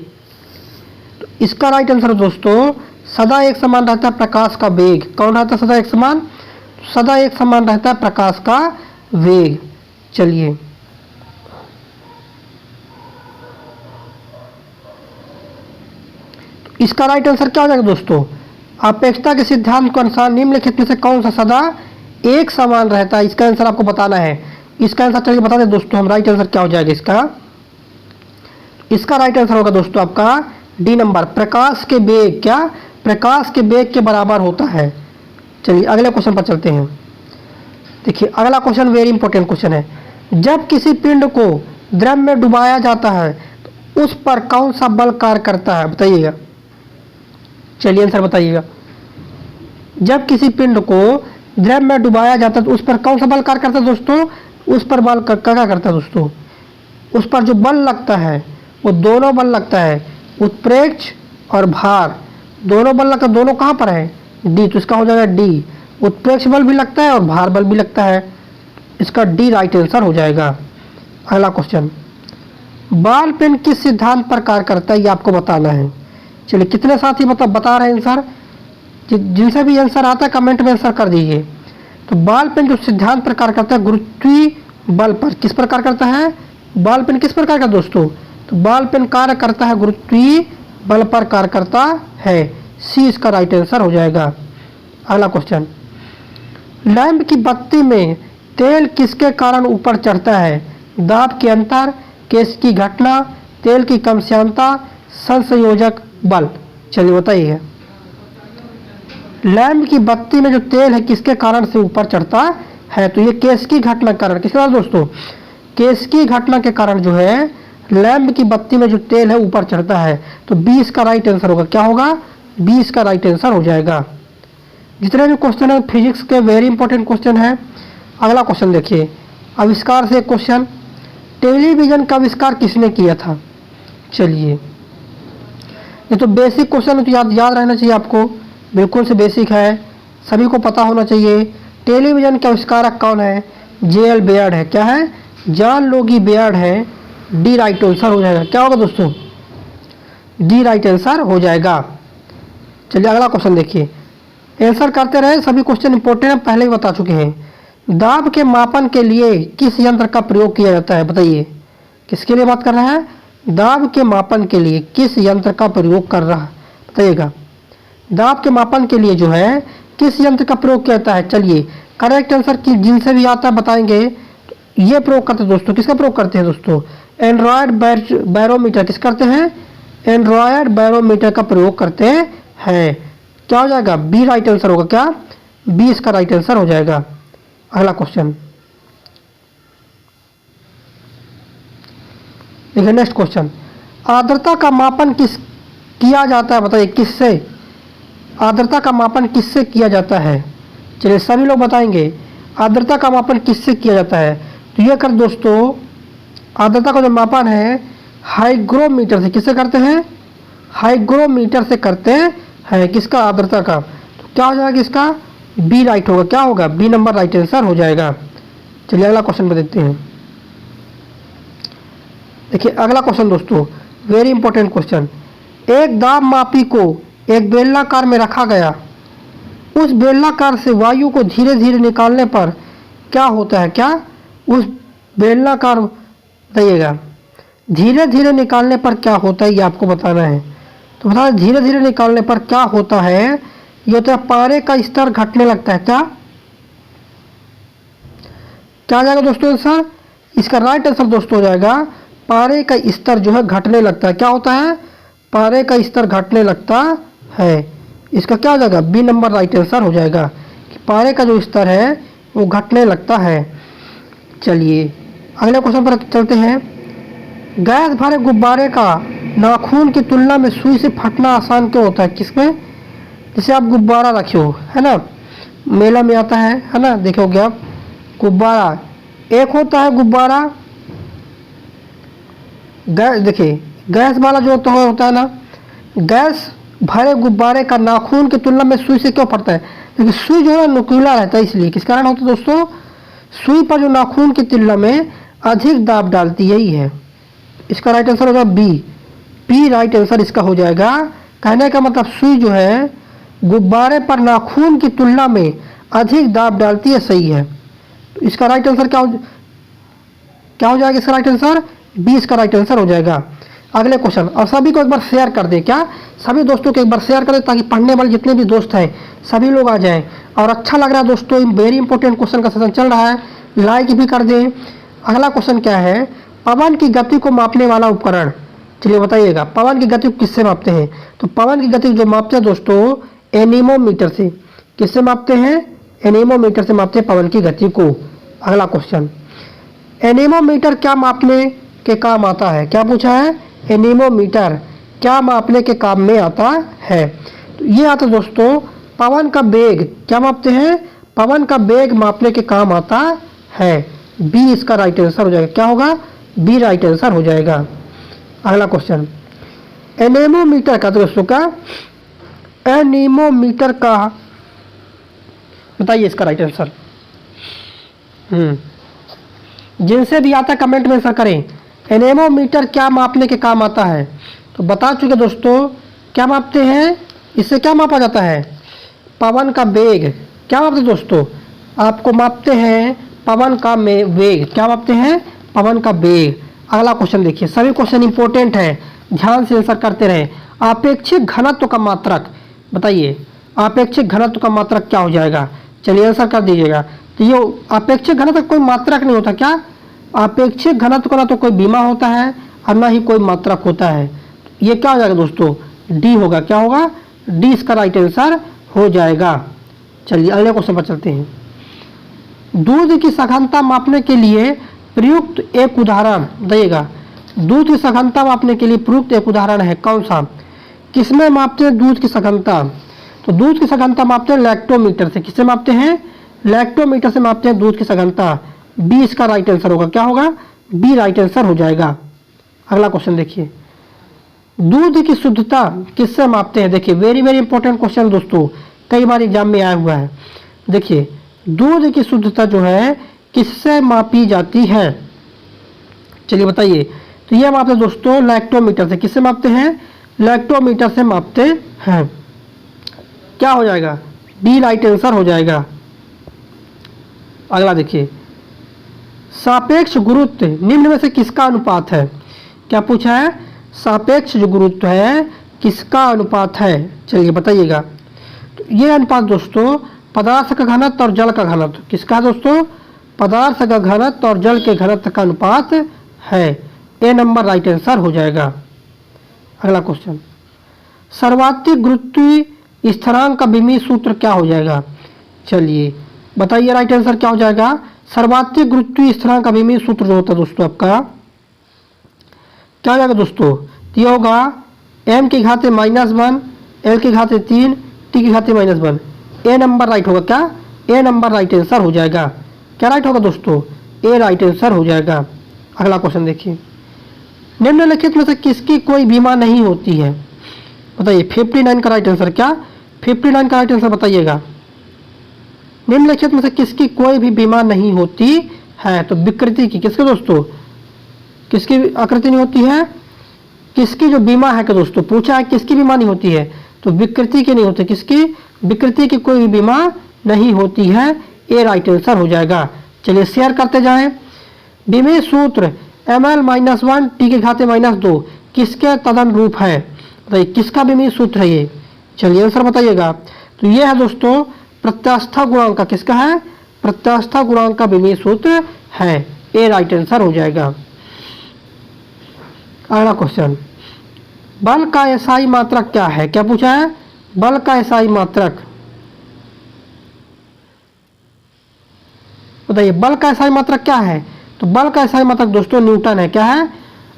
तो इसका राइट आंसर दोस्तों सदा एक समान रहता है प्रकाश का वेग। कौन रहता है सदा एक समान? सदा एक समान रहता है प्रकाश का वेग। चलिए इसका राइट आंसर क्या हो जाएगा दोस्तों? अपेक्षता के सिद्धांत के अनुसार निम्नलिखित में से कौन सा सदा एक समान रहता है? इसका आंसर आपको बताना है। इसका आंसर चलिए बता दें दोस्तों हम, राइट आंसर क्या हो जाएगा इसका? इसका राइट आंसर होगा दोस्तों आपका डी नंबर, प्रकाश के वेग। क्या? प्रकाश के वेग के बराबर होता है। चलिए अगले क्वेश्चन पर चलते हैं। देखिए अगला क्वेश्चन वेरी इंपॉर्टेंट क्वेश्चन है। जब किसी पिंड को द्रव में डुबाया जाता है तो उस पर कौन सा बल कार्य करता है? बताइएगा। चलिए आंसर बताइएगा। जब किसी पिंड को द्रव में डुबाया जाता है तो उस पर कौन सा बल कार्य करता है दोस्तों? उस पर बल क्या करता है दोस्तों? उस पर जो बल लगता है वो दोनों बल लगता है, उत्प्रेक्ष और भार। दोनों बल लगता है, दोनों कहाँ पर है? डी, तो इसका हो जाएगा डी। उत्प्रेक्ष बल भी लगता है और भार बल भी लगता है। इसका डी राइट आंसर हो जाएगा। अगला क्वेश्चन, बॉल पेन किस सिद्धांत पर कार्य करता है? ये आपको बताना है। चलिए कितने साथी बता रहे हैं आंसर? जिनसे भी आंसर आता है कमेंट में आंसर कर दीजिए। तो बॉल पेन जो सिद्धांत पर कार्य करता है गुरुत्वीय बल पर। किस पर कार्य करता है? बॉल पेन किस पर कार्य करता है दोस्तों? तो बॉल पेन कार्य करता है गुरुत्वीय बल पर कार्य करता है। सी इसका राइट आंसर हो जाएगा। अगला क्वेश्चन, लैंप की बत्ती में तेल किसके कारण ऊपर चढ़ता है? दाब के अंतर, केस की घटना, तेल की कम श्यानता, संसंयोजक बल। चलिए बताइए। लैंप की बत्ती में जो तेल है किसके कारण से ऊपर चढ़ता है? तो ये केस की घटना के कारण। किसके कारण दोस्तों? केस की घटना के कारण जो है लैंप की बत्ती में जो तेल है ऊपर चढ़ता है। तो 20 का राइट आंसर होगा। क्या होगा? 20 का राइट आंसर हो जाएगा। जितने भी क्वेश्चन है फिजिक्स के वेरी इंपॉर्टेंट क्वेश्चन है। अगला क्वेश्चन देखिए, आविष्कार से एक क्वेश्चन, टेलीविजन का आविष्कार किसने किया था? चलिए ये तो बेसिक क्वेश्चन है, तो याद रहना चाहिए आपको, बिल्कुल से बेसिक है, सभी को पता होना चाहिए। टेलीविजन के आविष्कारक कौन है? जे.एल. बेयर्ड है। क्या है? जॉन लोगी बेयर्ड है। डी राइट आंसर हो जाएगा। क्या होगा दोस्तों? डी राइट आंसर हो जाएगा। चलिए अगला क्वेश्चन देखिए, आंसर करते रहे, सभी क्वेश्चन इंपॉर्टेंट है, पहले ही बता चुके हैं। दाब के मापन के लिए किस यंत्र का प्रयोग किया जाता है? बताइए। किसके लिए बात कर रहा है? दाब के मापन के लिए किस यंत्र का प्रयोग कर रहा है? बताइएगा। दाब के मापन के लिए जो है किस यंत्र का प्रयोग किया जाता है? चलिए करेक्ट आंसर की जिनसे भी आता है बताएंगे। ये प्रयोग करते हैं दोस्तों, किसका प्रयोग करते हैं दोस्तों? Android barometer. किस करते हैं? एंड्रॉयड बैरोमीटर का प्रयोग करते हैं। क्या हो जाएगा? बी राइट आंसर होगा। क्या? बी इसका राइट आंसर हो जाएगा। अगला क्वेश्चन देखिए, नेक्स्ट क्वेश्चन, आर्द्रता का मापन किया जाता है? बताइए किससे? आर्द्रता का मापन किससे किया जाता है? चलिए सभी लोग बताएंगे आर्द्रता का मापन किससे किया जाता है। तो ये कर दोस्तों, आर्द्रता का जो मापन है हाइग्रोमीटर से। किससे करते हैं? हाइग्रोमीटर से करते हैं। किसका? आर्द्रता का। तो क्या हो जाएगा इसका? बी राइट होगा। क्या होगा? बी नंबर राइट आंसर हो जाएगा। चलिए अगला क्वेश्चन पर देखते हैं। देखिए अगला क्वेश्चन दोस्तों, वेरी इंपॉर्टेंट क्वेश्चन। एक दाब मापी को एक बेलनाकार में रखा गया, उस बेलनाकार से वायु को धीरे धीरे निकालने पर क्या होता है? क्या उस बेलनाकार बताइएगा, धीरे धीरे निकालने पर क्या होता है, ये आपको बताना है। तो बता, धीरे धीरे निकालने पर क्या होता है? ये होता है पारे का स्तर घटने लगता है। क्या क्या आ जाएगा दोस्तों आंसर? इसका राइट आंसर दोस्तों हो जाएगा पारे का स्तर जो है घटने लगता है। क्या होता है? पारे का स्तर घटने लगता है। इसका क्या हो जाएगा? बी नंबर राइट आंसर हो जाएगा कि पारे का जो स्तर है वो घटने लगता है। चलिए अगले क्वेश्चन पर चलते हैं। गैस भरे गुब्बारे का नाखून की तुलना में सुई से फटना आसान क्यों होता है? किसमें? जैसे आप गुब्बारा रखे हो, है ना, मेला में आता है ना, देखोगे आप गुब्बारा, एक होता है गुब्बारा गैस, देखिए गैस वाला जो होता है ना, गैस भरे गुब्बारे का नाखून की तुलना में सुई से क्यों फटता है? क्योंकि सुई जो है नुकीला रहता है, इसलिए। किस कारण होता है दोस्तों? सुई पर जो नाखून की तुलना में अधिक दाब डालती है, यही है। इसका राइट आंसर होगा बी। बी राइट आंसर इसका हो जाएगा। कहने का मतलब सुई जो है गुब्बारे पर नाखून की तुलना में अधिक दाब डालती है, सही है। तो इसका राइट आंसर क्या हो जाएगा? इसका राइट आंसर बी इसका राइट आंसर हो जाएगा। अगले क्वेश्चन, और सभी को एक बार शेयर कर दें। क्या? सभी दोस्तों को एक बार शेयर कर दें ताकि पढ़ने वाले जितने भी दोस्त हैं सभी लोग आ जाएं। और अच्छा लग रहा है दोस्तों, वेरी इंपॉर्टेंट क्वेश्चन का सेशन चल रहा है, लाइक भी कर दें। अगला क्वेश्चन क्या है? पवन की गति को मापने वाला उपकरण। चलिए बताइएगा, पवन की गति को किससे मापते हैं? तो पवन की गति जो मापते हैं दोस्तों एनीमोमीटर से। किससे मापते हैं? एनीमोमीटर से मापते हैं पवन की गति को। अगला क्वेश्चन, एनीमोमीटर क्या मापने के काम आता है? क्या पूछा है? एनीमोमीटर क्या मापने के काम में आता है? तो ये आता है दोस्तों पवन का वेग। क्या मापते हैं? पवन का वेग मापने के काम आता है। बी इसका राइट आंसर हो जाएगा। क्या होगा? बी राइट आंसर हो जाएगा। अगला क्वेश्चन, एनीमोमीटर का दोस्तों का एनीमोमीटर का बताइए इसका राइट आंसर। जिनसे भी आता है कमेंट में आंसर करें। एनीमोमीटर क्या मापने के काम आता है? तो बता चुके दोस्तों, क्या मापते हैं? इससे क्या मापा जाता है? पवन का वेग। क्या मापते हैं दोस्तों? आपको मापते हैं पवन का वेग। क्या मापते हैं? पवन का वेग। अगला क्वेश्चन देखिए, सभी क्वेश्चन इंपॉर्टेंट है, ध्यान से आंसर करते रहे। आपेक्षिक घनत्व का मात्रक बताइए। आपेक्षिक घनत्व का मात्रक क्या हो जाएगा? चलिए आंसर कर दीजिएगा। तो ये आपेक्षिक घनत्व कोई मात्रक नहीं होता। क्या? आपेक्षिक घनत्व का ना तो कोई बीमा होता है और ना ही कोई मात्रक होता है। ये क्या हो जाएगा दोस्तों? डी होगा। क्या होगा? डी इसका राइट आंसर हो जाएगा। चलिए अगले क्वेश्चन पर चलते हैं। दूध की सघनता मापने के लिए प्रयुक्त एक उदाहरण बताइएगा। दूध की सघनता मापने के लिए प्रयुक्त एक उदाहरण है कौन सा? किसमें मापते हैं दूध की सघनता? तो दूध की सघनता मापते हैं लैक्टोमीटर से। किससे मापते हैं? लैक्टोमीटर से मापते हैं दूध की सघनता। बी इसका राइट आंसर होगा। क्या होगा? बी राइट आंसर हो जाएगा। अगला क्वेश्चन देखिए, दूध की शुद्धता किससे मापते हैं? देखिए वेरी वेरी इंपॉर्टेंट क्वेश्चन दोस्तों, कई बार एग्जाम में आया हुआ है। देखिए दूध की शुद्धता जो है किससे मापी जाती है? चलिए बताइए। तो ये मापते हैं दोस्तों लैक्टोमीटर से। किससे मापते हैं? लैक्टोमीटर से मापते हैं। क्या हो जाएगा? बी राइट आंसर हो जाएगा। अगला देखिए, सापेक्ष गुरुत्व निम्न में से किसका अनुपात है? क्या पूछा है? सापेक्ष जो गुरुत्व है किसका अनुपात है? चलिए बताइएगा। तो ये अनुपात दोस्तों पदार्थ का घनत्व और जल का घनत्व। किसका है दोस्तों? पदार्थ का घनत्व और जल के घनत्व का अनुपात है। ए नंबर राइट आंसर हो जाएगा। अगला क्वेश्चन, सर्वाधिक गुरुत्वीय स्थिरांक का विमीय सूत्र क्या हो जाएगा? चलिए बताइए राइट आंसर क्या हो जाएगा? सर्वाधिक गुरुत्वीय स्थिरांक का विमीय सूत्र जो होता है दोस्तों आपका क्या हो जाएगा दोस्तों? तो ये होगा m की घाते -1, l की घाते 3, t की घाते -1। ए नंबर राइट होगा। क्या? ए नंबर राइट आंसर हो जाएगा। क्या राइट होगा दोस्तों? ए राइट आंसर हो जाएगा। अगला क्वेश्चन देखिए, निम्नलिखित में से किसकी कोई बीमा नहीं होती है? बताइए 59 का राइट आंसर क्या, 59 का राइट आंसर बताइएगा। निम्नलिखित में से किसकी कोई भी बीमा नहीं होती है, तो विकृति की, किसके दोस्तों, किसकी आकृति नहीं होती है, किसकी जो बीमा है कि दोस्तों पूछा है किसकी बीमा नहीं होती है, तो विकृति की नहीं होती, किसकी, विकृति की कोई भी बीमा नहीं होती है, ए राइट आंसर हो जाएगा। चलिए शेयर करते जाएं। बीमे सूत्र ml-1 t के घाते -2 किसके तदन रूप है, बताइए किसका बीमी सूत्र है ये, चलिए आंसर बताइएगा। तो ये है दोस्तों प्रत्यास्था गुणांक का, किसका है, प्रत्यास्था गुणांक का बीमी सूत्र है, ए राइट आंसर हो जाएगा। अगला क्वेश्चन, बल का एसआई मात्रक क्या है, क्या पूछा है, बल का एसआई मात्रक, बताइए बल का एसआई मात्रक क्या है, तो बल का एसआई मात्रक दोस्तों न्यूटन है, क्या है,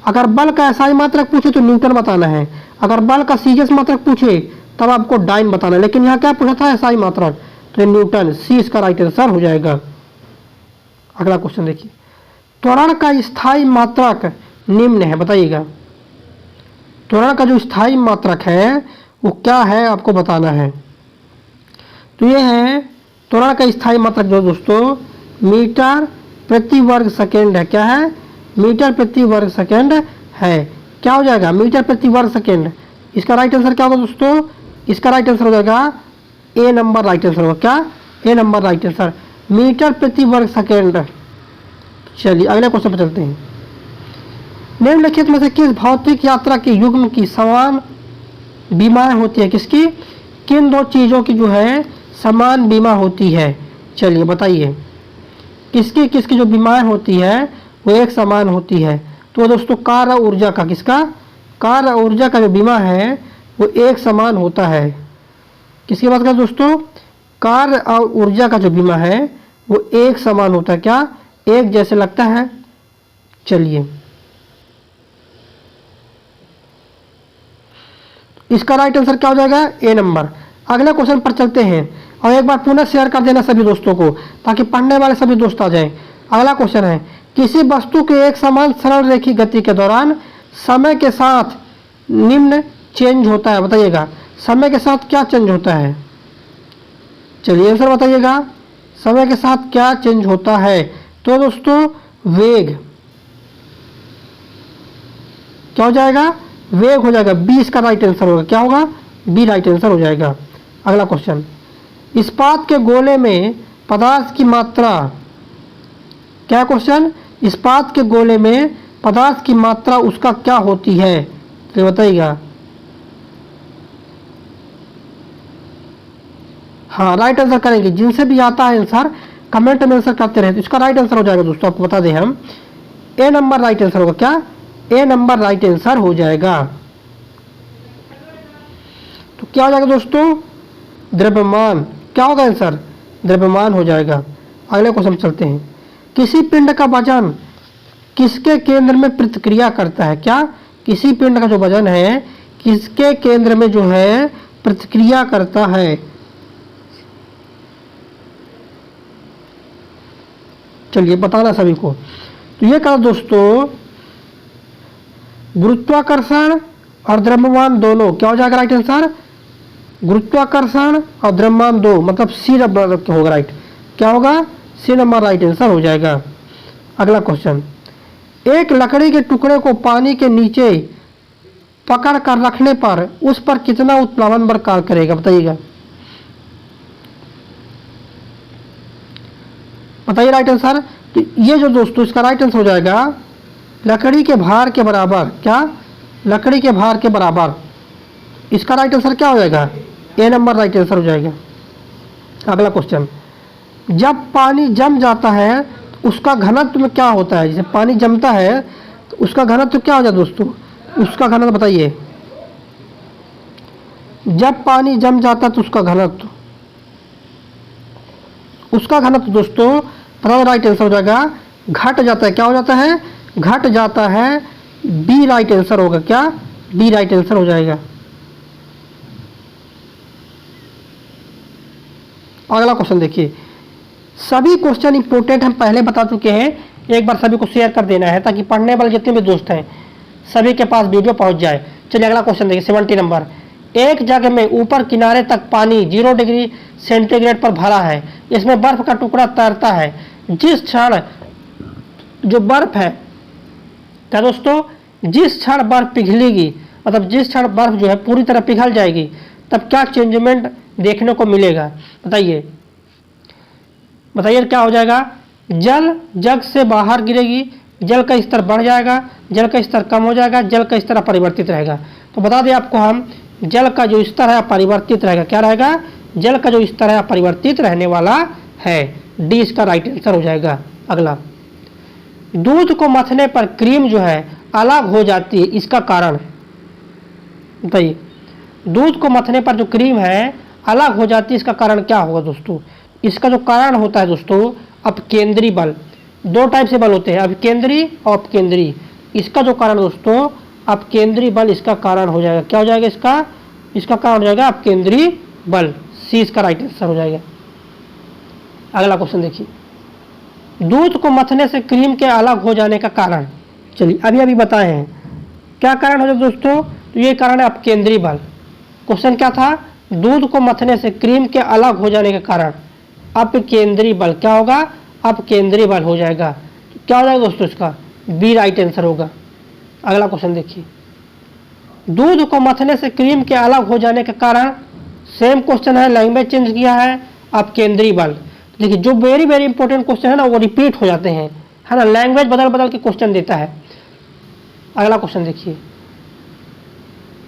अगर बल का एसआई मात्रक पूछे तो न्यूटन बताना है, अगर बल का सीजीएस मात्रक पूछे तब आपको डाइन बताना है, लेकिन यहाँ क्या पूछा था एसआई मात्रक, तो ये न्यूटन, सी इसका राइट आंसर हो जाएगा। अगला क्वेश्चन देखिए, त्वरण का स्थायी मात्रक निम्न है, बताइएगा त्वरण का जो स्थायी मात्रक है वो क्या है आपको बताना है। तो ये है त्वरण का स्थायी मात्रक जो दोस्तों मीटर प्रति वर्ग सेकेंड है, क्या है, मीटर प्रति वर्ग सेकेंड है, क्या हो जाएगा, मीटर प्रति वर्ग सेकेंड। इसका राइट आंसर क्या होगा दोस्तों, इसका राइट आंसर हो जाएगा ए नंबर राइट आंसर होगा, क्या, ए नंबर राइट आंसर, मीटर प्रति वर्ग सेकेंड। चलिए अगले क्वेश्चन पर चलते हैं। निम्नलिखित में से किस भौतिक यात्रा के युग्म की समान बीमाएं होती है, किसकी, किन दो चीजों की जो है समान बीमा होती है, चलिए बताइए किसकी किसकी जो बीमाएं होती है वो एक समान होती है, तो दोस्तों कार्य ऊर्जा का, किसका, कार्य ऊर्जा का जो बीमा है वो एक समान होता है, किसकी बात करें दोस्तों, कार्य और ऊर्जा का जो बीमा है वो एक समान होता है, क्या, एक जैसे लगता है। चलिए इसका राइट आंसर क्या हो जाएगा, ए नंबर। अगले क्वेश्चन पर चलते हैं और एक बार पुनः शेयर कर देना सभी दोस्तों को ताकि पढ़ने वाले सभी दोस्त आ जाएं। अगला क्वेश्चन है, किसी वस्तु के एक समान सरल रेखी गति के दौरान समय के साथ निम्न चेंज होता है, बताइएगा समय के साथ क्या चेंज होता है, चलिए आंसर बताइएगा समय के साथ क्या चेंज होता है, तो दोस्तों वेग, क्या हो जाएगा, वेग हो जाएगा, बी इसका राइट आंसर होगा, क्या होगा, बी राइट आंसर हो जाएगा। अगला क्वेश्चन, इस्पात के गोले में पदार्थ की मात्रा, क्या क्वेश्चन, इस्पात के गोले में पदार्थ की मात्रा उसका क्या होती है, तो बताइएगा। हाँ राइट आंसर करेंगे, जिनसे भी आता है आंसर कमेंट में आंसर करते रहे, तो इसका राइट आंसर हो जाएगा दोस्तों, आपको बता दें हम, ए नंबर राइट आंसर होगा, क्या, ए नंबर राइट आंसर हो जाएगा। तो क्या हो जाएगा दोस्तों, द्रव्यमान, क्या होगा आंसर, द्रव्यमान हो जाएगा। अगले क्वेश्चन चलते हैं, किसी पिंड का वजन किसके केंद्र में प्रतिक्रिया करता है, क्या, किसी पिंड का जो वजन है किसके केंद्र में जो है प्रतिक्रिया करता है, चलिए बताना सभी को। तो ये कहा दोस्तों गुरुत्वाकर्षण और द्रव्यमान दोनों, क्या हो जाएगा राइट आंसर, गुरुत्वाकर्षण और द्रव्यमान दो, मतलब सी नंबर होगा राइट, क्या होगा, सी नंबर राइट आंसर हो जाएगा। अगला क्वेश्चन, एक लकड़ी के टुकड़े को पानी के नीचे पकड़ कर रखने पर उस पर कितना उत्प्लावन बल कार्य करेगा, बताइएगा, बताइए राइट आंसर। तो ये जो दोस्तों इसका राइट आंसर हो जाएगा लकड़ी के भार के बराबर, क्या, लकड़ी के भार के बराबर, इसका राइट आंसर क्या हो जाएगा, ए नंबर राइट आंसर हो जाएगा। अगला क्वेश्चन, जब पानी जम जाता है तो उसका घनत्व में क्या होता है, जैसे पानी जमता है तो उसका घनत्व क्या हो जाए दोस्तों, उसका घनत्व बताइए, जब पानी जम जाता है तो उसका घनत्व, उसका घनत्व दोस्तों पता राइट आंसर हो जाएगा घट जाता है, क्या हो जाता है, घट जाता है, बी राइट आंसर होगा, क्या, बी राइट आंसर हो जाएगा। अगला क्वेश्चन देखिए, सभी क्वेश्चन इंपोर्टेंट हम पहले बता चुके हैं, एक बार सभी को शेयर कर देना है ताकि पढ़ने वाले जितने भी दोस्त हैं सभी के पास वीडियो पहुंच जाए। चलिए अगला क्वेश्चन देखिए 70 नंबर, एक जग में ऊपर किनारे तक पानी 0 डिग्री सेंटीग्रेड पर भरा है, इसमें बर्फ का टुकड़ा तैरता है। जिस क्षण जो बर्फ है, क्या दोस्तों, जिस क्षण बर्फ पिघलेगी, मतलब जिस क्षण बर्फ जो है पूरी तरह पिघल जाएगी, तब क्या चेंजमेंट देखने को मिलेगा? बताइए बताइए क्या हो जाएगा? जल जग से बाहर गिरेगी, जल का स्तर बढ़ जाएगा, जल का स्तर कम हो जाएगा, जल का स्तर अपरिवर्तित रहेगा। तो बता दें आपको हम, जल का जो स्तर है अपरिवर्तित रहेगा। क्या रहेगा? जल का जो स्तर है अपरिवर्तित रहने वाला है। डी इसका राइट आंसर हो जाएगा। अगला, दूध को मथने पर क्रीम जो है अलग हो जाती है, इसका कारण बताइए। दूध को मथने पर जो क्रीम है अलग हो जाती है, इसका कारण क्या होगा दोस्तों? इसका जो कारण होता है दोस्तों, अपकेंद्री बल। दो टाइप से बल होते हैं, अपकेंद्री और अपकेंद्री। इसका जो कारण दोस्तों अपकेंद्री बल इसका कारण हो जाएगा। क्या हो जाएगा इसका? इसका कारण हो जाएगा अपकेंद्री बल। सी इसका राइट आंसर हो जाएगा। अगला क्वेश्चन देखिए, दूध को मथने से क्रीम के अलग हो जाने का कारण, चलिए अभी अभी बताए हैं क्या कारण हो जाएगा दोस्तों? तो ये कारण है अपकेंद्री बल। क्वेश्चन क्या था? दूध को मथने से क्रीम के अलग हो जाने का कारण अपकेंद्री बल। क्या होगा? अपकेंद्री बल हो जाएगा। तो क्या हो जाएगा दोस्तों? इसका बी राइट आंसर होगा। अगला क्वेश्चन देखिए, दूध को मथने से क्रीम के अलग हो जाने का कारण, सेम क्वेश्चन है, लैंग्वेज चेंज किया है, अपकेंद्री बल। देखिए जो वेरी वेरी इंपॉर्टेंट क्वेश्चन है ना, वो रिपीट हो जाते हैं, है ना, लैंग्वेज बदल बदल के क्वेश्चन देता है। अगला क्वेश्चन देखिए,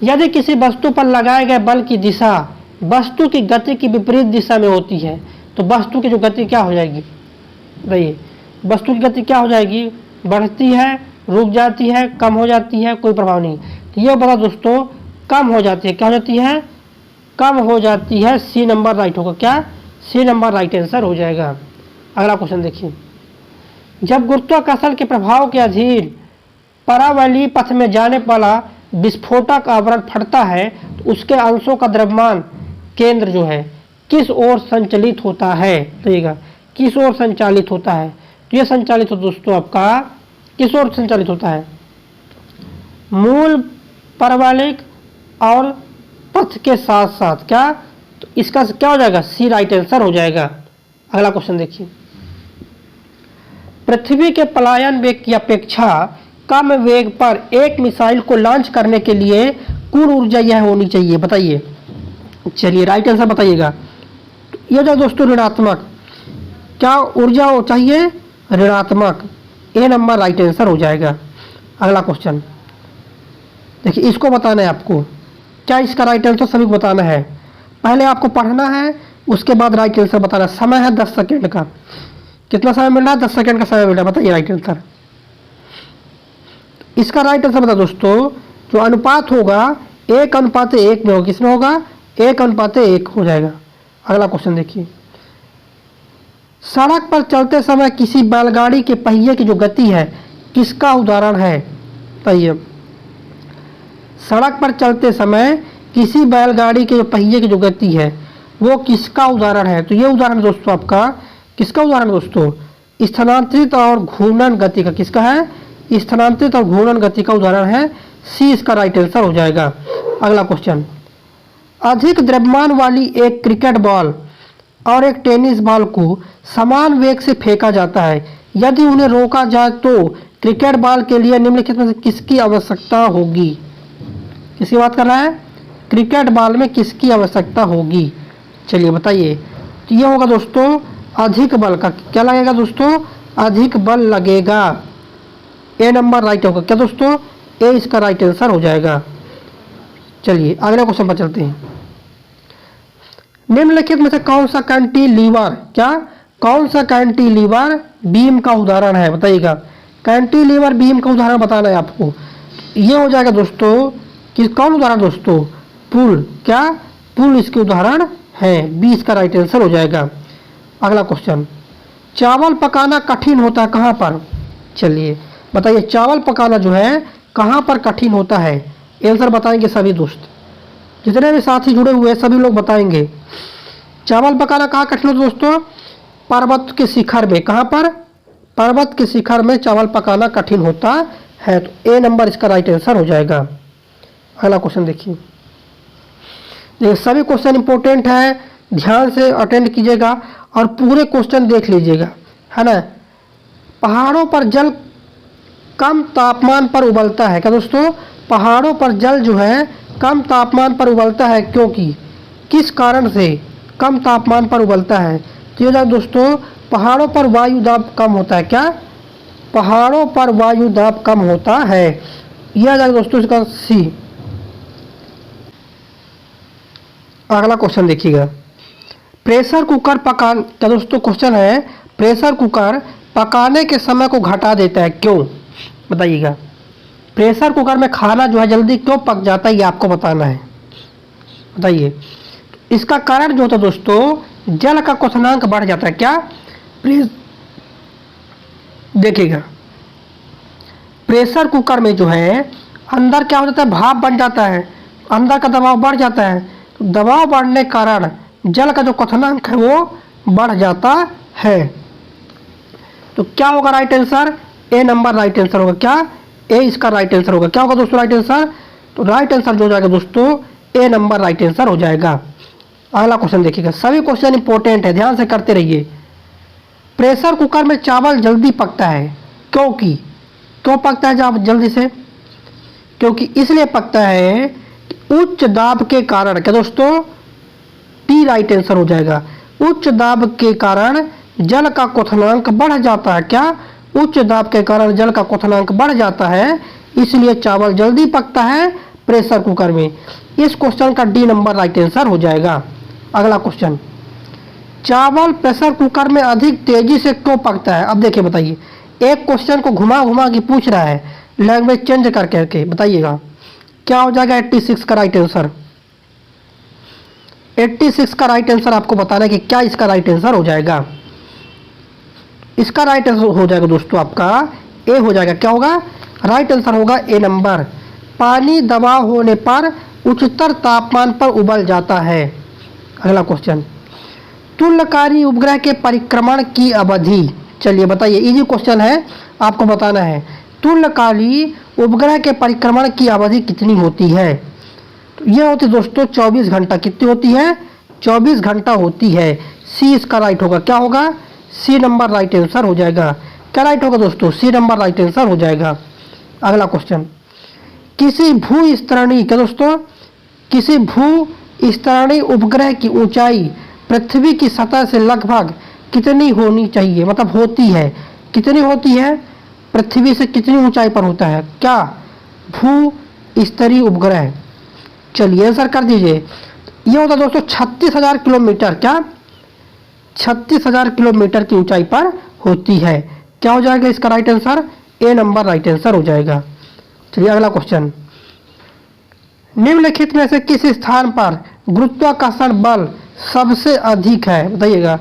यदि किसी वस्तु पर लगाए गए बल की दिशा वस्तु की गति की विपरीत दिशा में होती है, तो वस्तु की जो गति क्या हो जाएगी? बताइए, वस्तु की गति क्या हो जाएगी? बढ़ती है, रुक जाती है, कम हो जाती है, कोई प्रभाव नहीं। तो ये बता दोस्तों, कम हो जाती है। क्या हो जाती है? कम हो जाती है। सी नंबर राइट होगा। क्या? सी नंबर राइट आंसर हो जाएगा। अगला क्वेश्चन देखिए, जब गुरुत्वाकर्षण के प्रभाव के अधीन परावलयी पथ में जाने वाला विस्फोटक आवरण फटता है, तो उसके अंशों का द्रव्यमान केंद्र जो है किस ओर संचालित होता है? देखिएगा, किस ओर संचालित होता है? तो ये संचालित होता है दोस्तों आपका, किस ओर संचालित होता है? मूल परवलयिक और पथ के साथ साथ। क्या? तो इसका क्या हो जाएगा? सी राइट आंसर हो जाएगा। अगला क्वेश्चन देखिए, पृथ्वी के पलायन वेग की अपेक्षा कम वेग पर एक मिसाइल को लॉन्च करने के लिए कुल ऊर्जा यह होनी चाहिए। बताइए, चलिए राइट आंसर बताइएगा। ये जो दोस्तों ऋणात्मक, क्या ऊर्जा हो चाहिए? ऋणात्मक। ए नंबर राइट आंसर हो जाएगा। अगला क्वेश्चन देखिए, इसको बताना है आपको। क्या इसका राइट आंसर सभी को बताना है? पहले आपको पढ़ना है, उसके बाद राइट आंसर बताना। समय है 10 सेकेंड का। कितना समय मिल रहा है? 10 सेकेंड का समय मिल रहा है। बताइए राइट आंसर। इसका राइट आंसर बता दोस्तों, जो अनुपात होगा 1:1 में होगा। किसमें होगा? 1:1 हो जाएगा। अगला क्वेश्चन देखिए, सड़क पर चलते समय किसी बैलगाड़ी के पहिए की जो गति है किसका उदाहरण है? बताइए, सड़क पर चलते समय किसी बैलगाड़ी के जो पहिए की जो गति है वो किसका उदाहरण है? तो ये उदाहरण दोस्तों आपका किसका उदाहरण दोस्तों? स्थानांतरित और घूर्णन गति का। किसका है? स्थानांतरित और घूर्णन गति का उदाहरण है। सी इसका राइट आंसर हो जाएगा। अगला क्वेश्चन, अधिक द्रव्यमान वाली एक क्रिकेट बॉल और एक टेनिस बॉल को समान वेग से फेंका जाता है। यदि उन्हें रोका जाए तो क्रिकेट बॉल के लिए निम्नलिखित में से किसकी आवश्यकता होगी? किसकी बात कर रहा है? क्रिकेट बॉल में किसकी आवश्यकता होगी? चलिए बताइए। तो ये होगा दोस्तों अधिक बल का। क्या लगेगा दोस्तों? अधिक बल लगेगा। ए नंबर राइट होगा। क्या दोस्तों? ए इसका राइट आंसर हो जाएगा। चलिए अगले क्वेश्चन पर चलते हैं। निम्नलिखित में से कौन सा कैंटिलीवर, क्या कौन सा कैंटिलीवर बीम का उदाहरण है? बताइएगा। कैंटिलीवर बीम का उदाहरण बताना है आपको। ये हो जाएगा दोस्तों कि कौन उदाहरण दोस्तों? पुल। क्या? पुल इसके उदाहरण है। बी इसका राइट आंसर हो जाएगा। अगला क्वेश्चन, चावल पकाना कठिन होता है कहाँ पर? चलिए बताइए, चावल पकाना जो है कहाँ पर कठिन होता है? आंसर बताएंगे सभी दोस्त, जितने भी साथी जुड़े हुए हैं सभी लोग बताएंगे। चावल पकाना कहाँ कठिन होता है दोस्तों? पर्वत के शिखर में। कहाँ पर? पर्वत के शिखर में चावल पकाना कठिन होता है। तो ए नंबर इसका राइट आंसर हो जाएगा। अगला क्वेश्चन देखिए, ये सभी क्वेश्चन इंपॉर्टेंट है, ध्यान से अटेंड कीजिएगा और पूरे क्वेश्चन देख लीजिएगा, है ना। पहाड़ों पर जल कम तापमान पर उबलता है। क्या दोस्तों? पहाड़ों पर जल जो है कम तापमान पर उबलता है, क्योंकि किस कारण से कम तापमान पर उबलता है? तो ये दोस्तों, पहाड़ों पर वायु दाब कम होता है। क्या? पहाड़ों पर वायु दाब कम होता है। यह जाएगा दोस्तों इसका सी। अगला क्वेश्चन देखिएगा, प्रेशर कुकर पका, क्या दोस्तों क्वेश्चन है, प्रेशर कुकर पकाने के समय को घटा देता है, क्यों? बताइएगा। प्रेशर कुकर में खाना जो है जल्दी क्यों पक जाता है, ये आपको बताना है। बताइए। इसका कारण जो होता है दोस्तों, जल का क्वथनांक बढ़ जाता है। क्या? देखिएगा, प्रेशर कुकर में जो है अंदर क्या हो जाता है, भाप बन जाता है, अंदर का दबाव बढ़ जाता है। तो दबाव बढ़ने के कारण जल का जो क्वथनांक है वो बढ़ जाता है। तो क्या होगा राइट आंसर? ए नंबर राइट आंसर होगा। क्या? ए इसका राइट आंसर होगा। क्या होगा दोस्तों राइट आंसर? तो राइट आंसर जो हो जाएगा दोस्तों, ए नंबर राइट आंसर हो जाएगा। अगला क्वेश्चन देखिएगा, सभी क्वेश्चन इंपॉर्टेंट है, ध्यान से करते रहिए। प्रेशर कुकर में चावल जल्दी पकता है, क्यों पकता है जल्दी से? क्योंकि इसलिए पकता है कि उच्च दाब के कारण। क्या दोस्तों? टी राइट आंसर हो जाएगा। उच्च दाब के कारण जल का क्वथनांक बढ़ जाता है। क्या? उच्च दाब के कारण जल का क्वथनांक बढ़ जाता है, इसलिए चावल जल्दी पकता है प्रेशर कुकर में। इस क्वेश्चन का डी नंबर राइट आंसर हो जाएगा। अगला क्वेश्चन, चावल प्रेशर कुकर में अधिक तेजी से क्यों पकता है? अब देखिए, बताइए। एक क्वेश्चन को घुमा घुमा के पूछ रहा है, लैंग्वेज चेंज करके बताइएगा। क्या हो जाएगा 86 का राइट आंसर? 86 का राइट आंसर आपको बताना है कि क्या इसका राइट आंसर हो जाएगा। इसका राइट आंसर हो जाएगा दोस्तों आपका ए हो जाएगा। क्या होगा? राइट आंसर होगा ए नंबर। पानी दबाव होने पर उच्चतर तापमान पर उबल जाता है। अगला क्वेश्चन, तुल्यकारी उपग्रह के परिक्रमण की अवधि। चलिए बताइए, इजी क्वेश्चन है, आपको बताना है। तुल्यकारी उपग्रह के परिक्रमण की अवधि कितनी होती है? तो यह होती है दोस्तों 24 घंटा। कितनी होती है? 24 घंटा होती है। सी इसका राइट होगा। क्या होगा? सी नंबर राइट आंसर हो जाएगा। क्या राइट होगा दोस्तों? सी नंबर राइट आंसर हो जाएगा। अगला क्वेश्चन, किसी भूस्तरणीय, क्या दोस्तों? किसी भूस्तरणीय उपग्रह की ऊंचाई पृथ्वी की सतह से लगभग कितनी होनी चाहिए, मतलब होती है? कितनी होती है? पृथ्वी से कितनी ऊंचाई पर होता है? क्या? भूस्तरीय उपग्रह। चलिए आंसर कर दीजिए। ये होता है दोस्तों 36,000 किलोमीटर। क्या? 36,000 किलोमीटर की ऊंचाई पर होती है। क्या हो जाएगा इसका राइट आंसर? ए नंबर राइट आंसर हो जाएगा। चलिए अगला क्वेश्चन, निम्नलिखित में से किस स्थान पर गुरुत्वाकर्षण बल सबसे अधिक है? बताइएगा।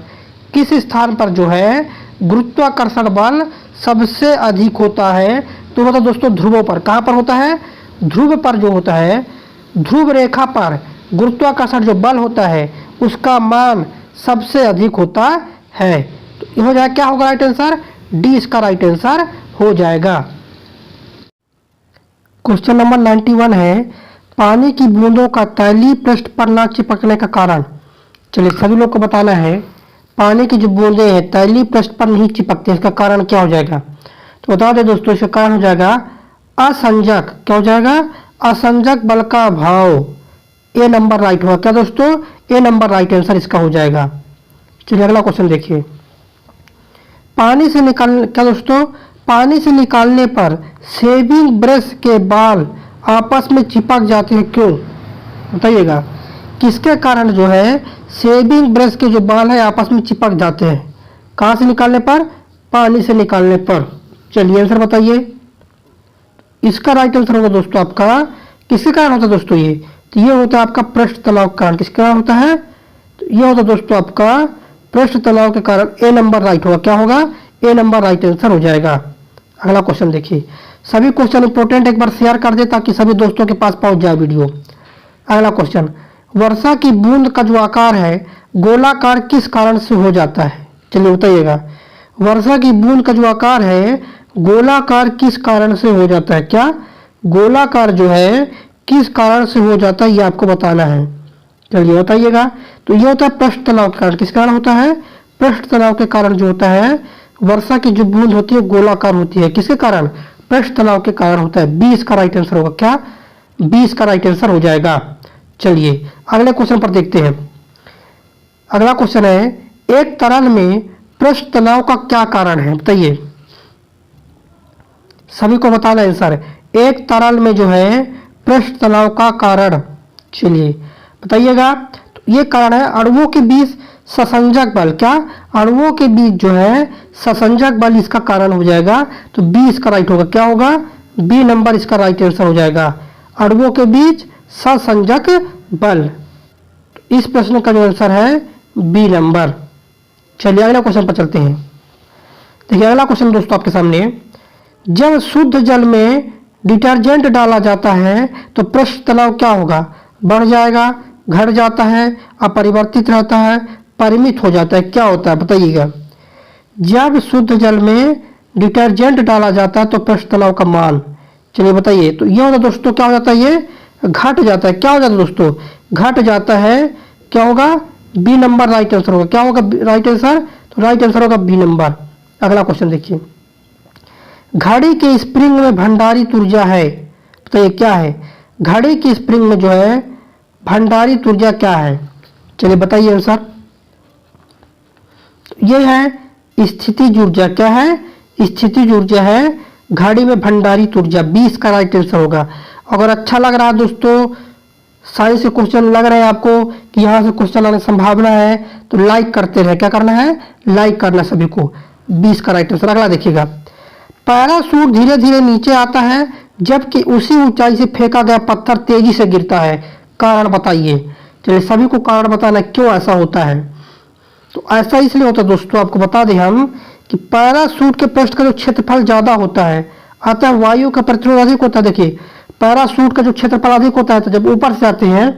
किस स्थान पर जो है गुरुत्वाकर्षण बल सबसे अधिक होता है? तो मतलब दोस्तों ध्रुवों पर। कहाँ पर होता है? ध्रुव पर जो होता है, ध्रुव रेखा पर गुरुत्वाकर्षण जो बल होता है उसका मान सबसे अधिक होता है। तो हो जाएगा, क्या होगा राइट आंसर? डी इसका राइट आंसर हो जाएगा। क्वेश्चन नंबर 91 है, पानी की बूंदों का तैलीय पृष्ठ पर न चिपकने का कारण। चलिए सभी लोग को बताना है, पानी की जो बूंदें हैं तैलीय पृष्ठ पर नहीं चिपकती, इसका कारण क्या हो जाएगा? तो बता दें दोस्तों, इसका कारण हो जाएगा असंजक। क्या हो जाएगा? असंजक बल का अभाव। ए नंबर राइट होगा। क्या दोस्तों? ए नंबर राइट आंसर इसका हो जाएगा। चलिए अगला क्वेश्चन देखिए, पानी से निकालने, क्या दोस्तों? पानी से निकालने पर शेविंग ब्रश के बाल आपस में चिपक जाते हैं, क्यों? बताइएगा। किसके कारण जो है शेविंग ब्रश के जो बाल है आपस में चिपक जाते हैं? कहाँ से निकालने पर? पानी से निकालने पर। चलिए आंसर बताइए। इसका राइट आंसर होगा दोस्तों आपका, किसके कारण होता है दोस्तों ये? तो ये होता है आपका पृष्ठ तनाव के कारण। किसके कारण होता है? तो ये होता है दोस्तों आपका पृष्ठ तनाव के कारण। ए नंबर राइट होगा। क्या होगा? ए नंबर राइट आंसर हो जाएगा। अगला क्वेश्चन देखिए, सभी क्वेश्चन इंपॉर्टेंट, एक बार शेयर कर दे ताकि सभी दोस्तों के पास पहुंच जाए वीडियो। अगला क्वेश्चन, वर्षा की बूंद का जो आकार है गोलाकार किस कारण से हो जाता है? चलिए बताइएगा। वर्षा की बूंद का जो आकार है गोलाकार किस कारण से हो जाता है? क्या? गोलाकार जो है किस कारण से हो जाता है, ये आपको बताना है। चलिए बताइएगा। तो ये होता है पृष्ठ तनाव के कारण। किस कारण होता है? पृष्ठ तनाव के कारण जो होता है, वर्षा की जो बूंद होती है गोलाकार होती है। किसके कारण? पृष्ठ तनाव के कारण होता है। 20 का राइट आंसर होगा। क्या? 20 का राइट आंसर हो जाएगा। चलिए अगले क्वेश्चन पर देखते हैं। अगला क्वेश्चन है, एक तरल में पृष्ठ तनाव का क्या कारण है? बताइए, सभी को बताना आंसर। एक तरल में जो है पृष्ठ तनाव का कारण, चलिए बताइएगा। तो ये कारण है अणुओं के बीच ससंजक बल। क्या? अणुओं के बीच जो है ससंजक बल इसका कारण हो जाएगा। तो 20 का राइट होगा। क्या होगा? बी नंबर इसका राइट आंसर हो जाएगा। अणुओं के बीच ससंजक बल। इस प्रश्न का जो आंसर है बी नंबर। चलिए अगला क्वेश्चन पर चलते हैं। देखिए अगला क्वेश्चन दोस्तों आपके सामने, जब शुद्ध जल में डिटर्जेंट डाला जाता है तो पृष्ठ तनाव क्या होगा? बढ़ जाएगा, घट जाता है, अपरिवर्तित रहता है, परिमित हो जाता है, क्या होता है? बताइएगा। जब शुद्ध जल में डिटर्जेंट डाला जाता है तो पृष्ठ तनाव का मान, चलिए बताइए। तो ये होता है दोस्तों, क्या हो जाता है? ये घट जाता है। क्या हो जाता है दोस्तों? घट जाता है। क्या होगा? बी नंबर राइट आंसर होगा। क्या होगा राइट आंसर? तो राइट आंसर होगा बी नंबर। अगला क्वेश्चन देखिए, घड़ी के स्प्रिंग में भंडारित ऊर्जा है। बताइए क्या है? घड़ी की स्प्रिंग में जो है भंडारित ऊर्जा क्या है? चलिए बताइए आंसर। ये है स्थितिज ऊर्जा। क्या है? स्थितिज ऊर्जा है घड़ी में भंडारित ऊर्जा। 20 का राइट आंसर होगा। अगर अच्छा लग रहा है दोस्तों, साइंस के क्वेश्चन लग रहे हैं आपको कि यहाँ से क्वेश्चन आने की संभावना है, तो लाइक करते रहे। क्या करना है? लाइक करना सभी को। 20 का राइट आंसर। अगला देखिएगा, पैराशूट धीरे धीरे नीचे आता है जबकि उसी ऊंचाई से फेंका गया पत्थर तेजी से गिरता है। कारण बताइए। चलिए सभी को कारण बताना क्यों ऐसा होता है। तो ऐसा इसलिए होता है दोस्तों, आपको बता दें हम कि पैराशूट के पृष्ठ का जो क्षेत्रफल ज्यादा होता है, अतः वायु का प्रतिरोध अधिक होता है। देखिए पैराशूट का जो क्षेत्रफल अधिक होता है, तो जब ऊपर से आते हैं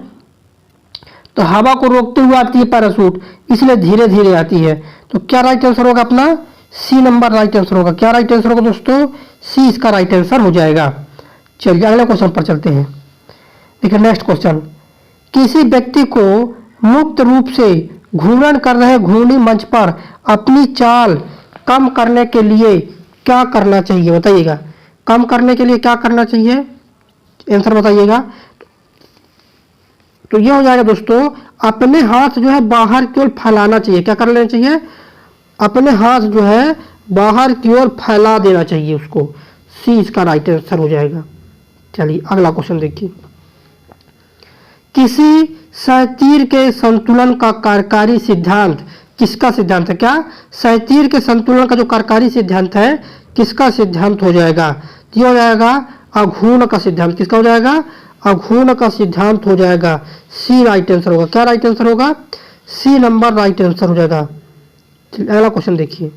तो हवा को रोकते हुए आती है पैराशूट, इसलिए धीरे धीरे आती है। तो क्या राइट आंसर होगा अपना? सी नंबर राइट आंसर होगा। क्या राइट आंसर होगा दोस्तों? सी इसका राइट आंसर हो जाएगा। चलिए अगले क्वेश्चन पर चलते हैं। देखिए नेक्स्ट क्वेश्चन, किसी व्यक्ति को मुक्त रूप से घूर्णन कर रहे घूर्णी मंच पर अपनी चाल कम करने के लिए क्या करना चाहिए? बताइएगा। कम करने के लिए क्या करना चाहिए? आंसर बताइएगा। तो ये हो जाएगा दोस्तों, अपने हाथ जो है बाहर की ओर फैलाना चाहिए। क्या कर लेना चाहिए? अपने हाथ जो है बाहर की ओर फैला देना चाहिए उसको। सी इसका राइट आंसर हो जाएगा। चलिए अगला क्वेश्चन देखिए, किसी सतहीर के संतुलन का कार्यकारी सिद्धांत किसका सिद्धांत है? क्या? सतहीर के संतुलन का जो कार्यकारी सिद्धांत है किसका सिद्धांत हो जाएगा? ये हो जाएगा अघूर्ण का सिद्धांत। किसका हो जाएगा? अघूर्ण का सिद्धांत हो जाएगा। सी राइट आंसर होगा। क्या राइट आंसर होगा? सी नंबर राइट आंसर हो जाएगा। अगला क्वेश्चन देखिए,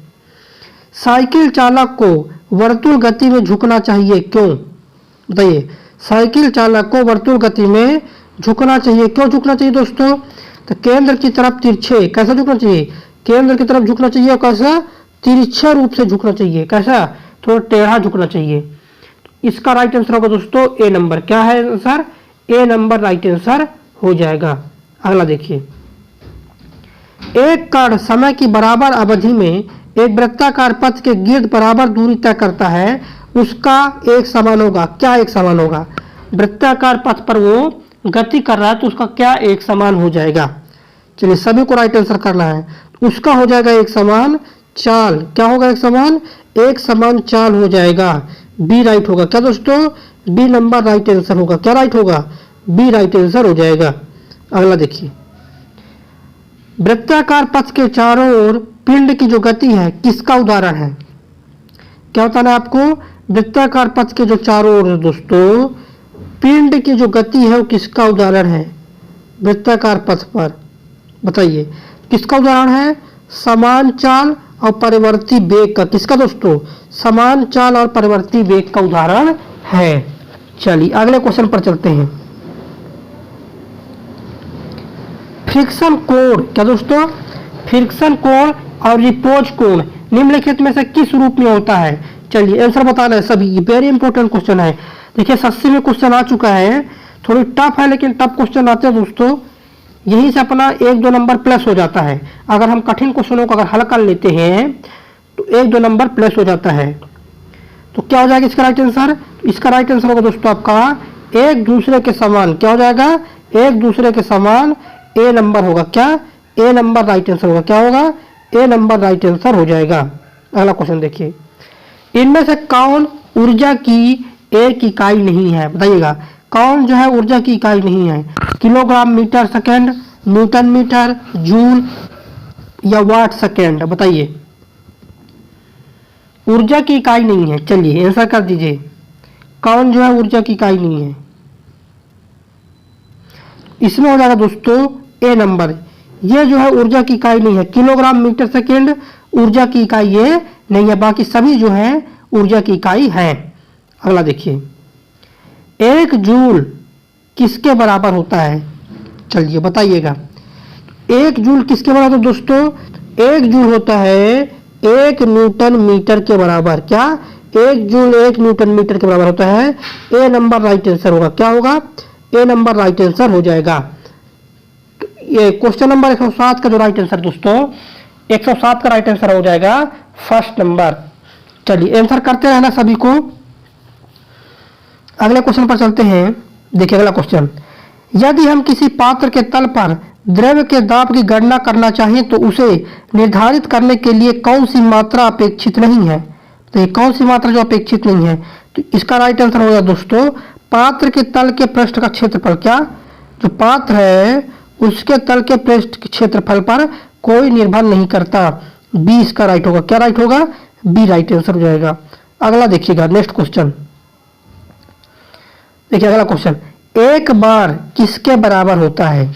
साइकिल चालक को वर्तुल गति में झुकना चाहिए, क्यों? बताइए। साइकिल चालक को वर्तुल गति में झुकना चाहिए, क्यों झुकना चाहिए दोस्तों? तो केंद्र की तरफ तिरछे। कैसा झुकना चाहिए? केंद्र की तरफ झुकना चाहिए। और कैसा? तिरछे रूप से झुकना चाहिए। कैसा? थोड़ा टेढ़ा झुकना चाहिए। इसका राइट आंसर होगा दोस्तों ए नंबर। क्या है आंसर? ए नंबर राइट आंसर हो जाएगा। अगला देखिए, एक कण समय की बराबर अवधि में एक वृत्ताकार पथ के गिर्द बराबर दूरी तय करता है, उसका एक समान होगा। क्या एक समान होगा? वृत्ताकार पथ पर वो गति कर रहा है तो उसका क्या एक समान हो जाएगा? चलिए सभी को राइट आंसर करना है। उसका हो जाएगा एक समान चाल। क्या होगा? एक समान, एक समान चाल हो जाएगा। बी राइट होगा। क्या दोस्तों? बी नंबर राइट आंसर होगा। क्या राइट होगा? बी राइट आंसर हो जाएगा। अगला देखिए, वृत्ताकार पथ के चारों ओर पिंड की जो गति है किसका उदाहरण है? क्या बताना है आपको? वृत्ताकार पथ के जो चारों ओर दोस्तों पिंड की जो गति है वो किसका उदाहरण है? वृत्ताकार पथ पर बताइए किसका उदाहरण है? समान चाल और परिवर्ती वेग का। किसका दोस्तों? समान चाल और परिवर्ती वेग का उदाहरण है। चलिए अगले क्वेश्चन पर चलते हैं। फ्रिक्शन कोण। क्या दोस्तों? फ्रिक्शन कोण और रिपोज कोण निम्नलिखित में से किस रूप में होता है? चलिए आंसर बताना है सभी। ये वेरी इंपॉर्टेंट क्वेश्चन है। देखिए 80 में क्वेश्चन आ चुका है, थोड़ी टफ है लेकिन टफ क्वेश्चन आते हैं दोस्तों। यहीं से अपना 1-2 नंबर प्लस हो जाता है। अगर हम कठिन क्वेश्चनों को अगर हल कर लेते हैं तो 1-2 नंबर प्लस हो जाता है। तो क्या हो जाएगा इसका राइट आंसर? इसका राइट आंसर होगा दोस्तों आपका एक दूसरे के समान। क्या हो जाएगा? एक दूसरे के समान ए नंबर होगा। क्या? ए नंबर राइट आंसर होगा। क्या होगा? ए नंबर राइट आंसर हो जाएगा। अगला क्वेश्चन देखिए, इनमें से कौन ऊर्जा की एक इकाई नहीं है? बताइएगा कौन जो है ऊर्जा की इकाई नहीं है? Kilogram, metre second, newton metre, joule या वाट सेकेंड? बताइए, ऊर्जा की इकाई नहीं है। चलिए आंसर कर दीजिए, कौन जो है ऊर्जा की इकाई नहीं है? इसमें हो जाएगा दोस्तों ए नंबर। ये जो है ऊर्जा की इकाई नहीं है। किलोग्राम, मीटर सेकेंड ऊर्जा की इकाई ये नहीं है, बाकी सभी जो है ऊर्जा की इकाई है। अगला देखिए, 1 जूल किसके बराबर होता है? चलिए बताइएगा, 1 जूल किसके बराबर दोस्तों? 1 जूल होता है 1 न्यूटन मीटर के बराबर। क्या? 1 जूल 1 न्यूटन मीटर के बराबर होता है। ए नंबर राइट आंसर होगा। क्या होगा? ए नंबर राइट आंसर हो जाएगा। ये क्वेश्चन नंबर 107 का जो राइट आंसर दोस्तों, 107 का राइट आंसर हो जाएगा फर्स्ट नंबर। चलिए आंसर करते रहना सभी को। अगले क्वेश्चन पर चलते हैं। देखिए अगला क्वेश्चन, यदि हम किसी पात्र के तल पर द्रव्य के दाब की गणना करना चाहें तो उसे निर्धारित करने के लिए कौन सी मात्रा अपेक्षित नहीं है? तो ये कौन सी मात्रा जो अपेक्षित नहीं है? तो इसका राइट आंसर होगा दोस्तों पात्र के तल के पृष्ठ का क्षेत्रफल। क्या? जो पात्र है उसके तल के पृष्ठ के क्षेत्रफल पर कोई निर्भर नहीं करता। बी इसका राइट होगा। क्या राइट होगा? बी राइट आंसर हो जाएगा। अगला देखिएगा, नेक्स्ट क्वेश्चन देखिए। अगला क्वेश्चन, एक बार किसके बराबर होता है?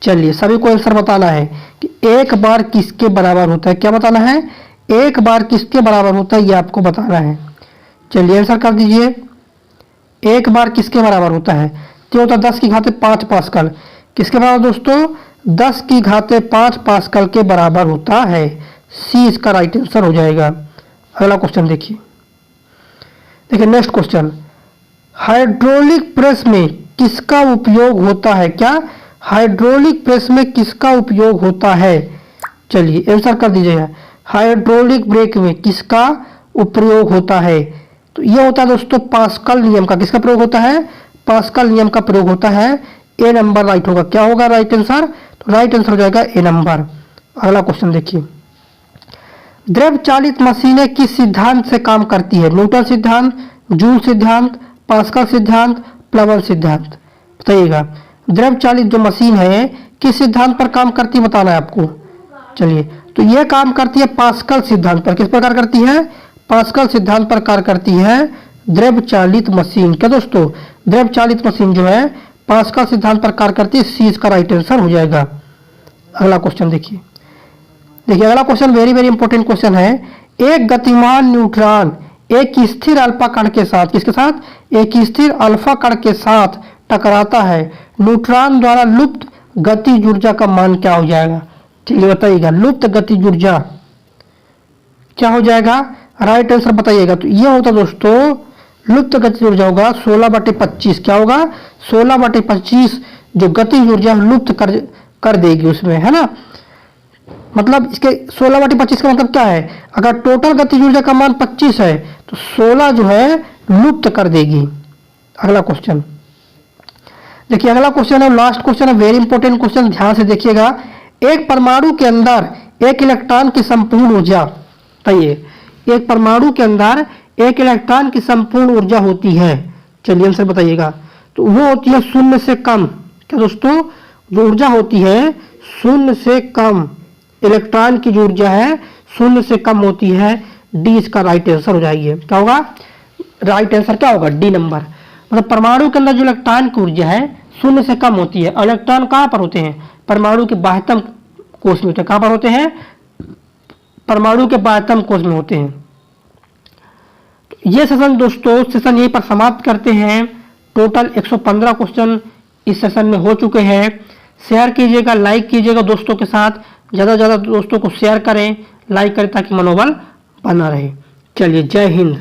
चलिए सभी को आंसर बताना है कि एक बार किसके बराबर होता है। क्या बताना है? एक बार किसके बराबर होता है, ये आपको बताना है। चलिए आंसर कर दीजिए, एक बार किसके बराबर होता है? तो होता है 10 की घाते 5 पास्कल। किसके बराबर दोस्तों? 10 की घाते 5 पास्कल के बराबर होता है। सी इसका राइट आंसर हो जाएगा। अगला क्वेश्चन देखिए। नेक्स्ट क्वेश्चन, हाइड्रोलिक प्रेस में किसका उपयोग होता है? क्या? हाइड्रोलिक प्रेस में किसका उपयोग होता है? चलिए आंसर कर दीजिएगा, हाइड्रोलिक ब्रेक में किसका उपयोग होता है? तो यह होता है दोस्तों पास्कल नियम का। किसका प्रयोग होता है? पास्कल नियम का प्रयोग होता है। ए नंबर राइट होगा। क्या होगा राइट आंसर? तो राइट आंसर हो जाएगा ए नंबर। अगला क्वेश्चन देखिए, द्रव चालित मशीनें किस सिद्धांत से काम करती है? न्यूटन सिद्धांत, जूल सिद्धांत, पास्कल सिद्धांत, प्लवन सिद्धांत? बताइएगा, द्रव चालित जो मशीन है किस सिद्धांत पर काम करती है बताना है आपको। चलिए, तो यह काम करती है पास्कल सिद्धांत पर। किस प्रकार करती है? पास्कल सिद्धांत पर कार्य करती है द्रव चालित मशीन। क्या दोस्तों? द्रव चालित मशीन जो है पास्कल सिद्धांत पर कार्य करती है। सी इसका राइट आंसर हो जाएगा। अगला क्वेश्चन देखिए। अगला question very very important question है। एक गतिमान न्यूट्रॉन एक स्थिर अल्फा कण के साथ, किसके साथ? एक स्थिर अल्फा कण के साथ टकराता है। न्यूट्रॉन द्वारा लुप्त गतिज ऊर्जा का मान क्या हो जाएगा? चलिए बताइएगा, लुप्त गतिज ऊर्जा क्या हो जाएगा? राइट आंसर बताइएगा। तो ये होता दोस्तों लुप्त गतिज ऊर्जा होगा 16/25। क्या होगा? 16/25 जो गतिज ऊर्जा लुप्त कर देगी उसमें, है ना। मतलब इसके 16/25 का मतलब क्या है? अगर टोटल गतिज ऊर्जा का मान 25 है तो 16 जो है लुप्त कर देगी। अगला क्वेश्चन देखिए। अगला क्वेश्चन है लास्ट क्वेश्चन है, वेरी इंपॉर्टेंट क्वेश्चन, ध्यान से देखिएगा। एक परमाणु के अंदर एक इलेक्ट्रॉन की संपूर्ण ऊर्जा, बताइए, एक परमाणु के अंदर एक इलेक्ट्रॉन की संपूर्ण ऊर्जा होती है। चलिए आंसर बताइएगा। तो वो होती है 0 से कम। क्या दोस्तों? जो ऊर्जा होती है 0 से कम, इलेक्ट्रॉन की जो ऊर्जा है 0 से कम होती है। डी इसका राइट आंसर हो जाएगी। क्या होगा राइट आंसर? क्या होगा? D number. मतलब परमाणु के अंदर जो इलेक्ट्रॉन की ऊर्जा है 0 से कम होती है। इलेक्ट्रॉन कहाँ पर होते हैं? परमाणु के बाह्यतम कोश में। कहाँ पर होते हैं? परमाणु के बाह्यतम कोश में होते हैं। तो ये सेशन दोस्तों, सेशन यहीं पर समाप्त करते हैं। टोटल 115 क्वेश्चन इस सेशन में हो चुके हैं। शेयर कीजिएगा, लाइक कीजिएगा दोस्तों के साथ, ज़्यादा से ज़्यादा दोस्तों को शेयर करें, लाइक करें ताकि मनोबल बना रहे। चलिए, जय हिंद।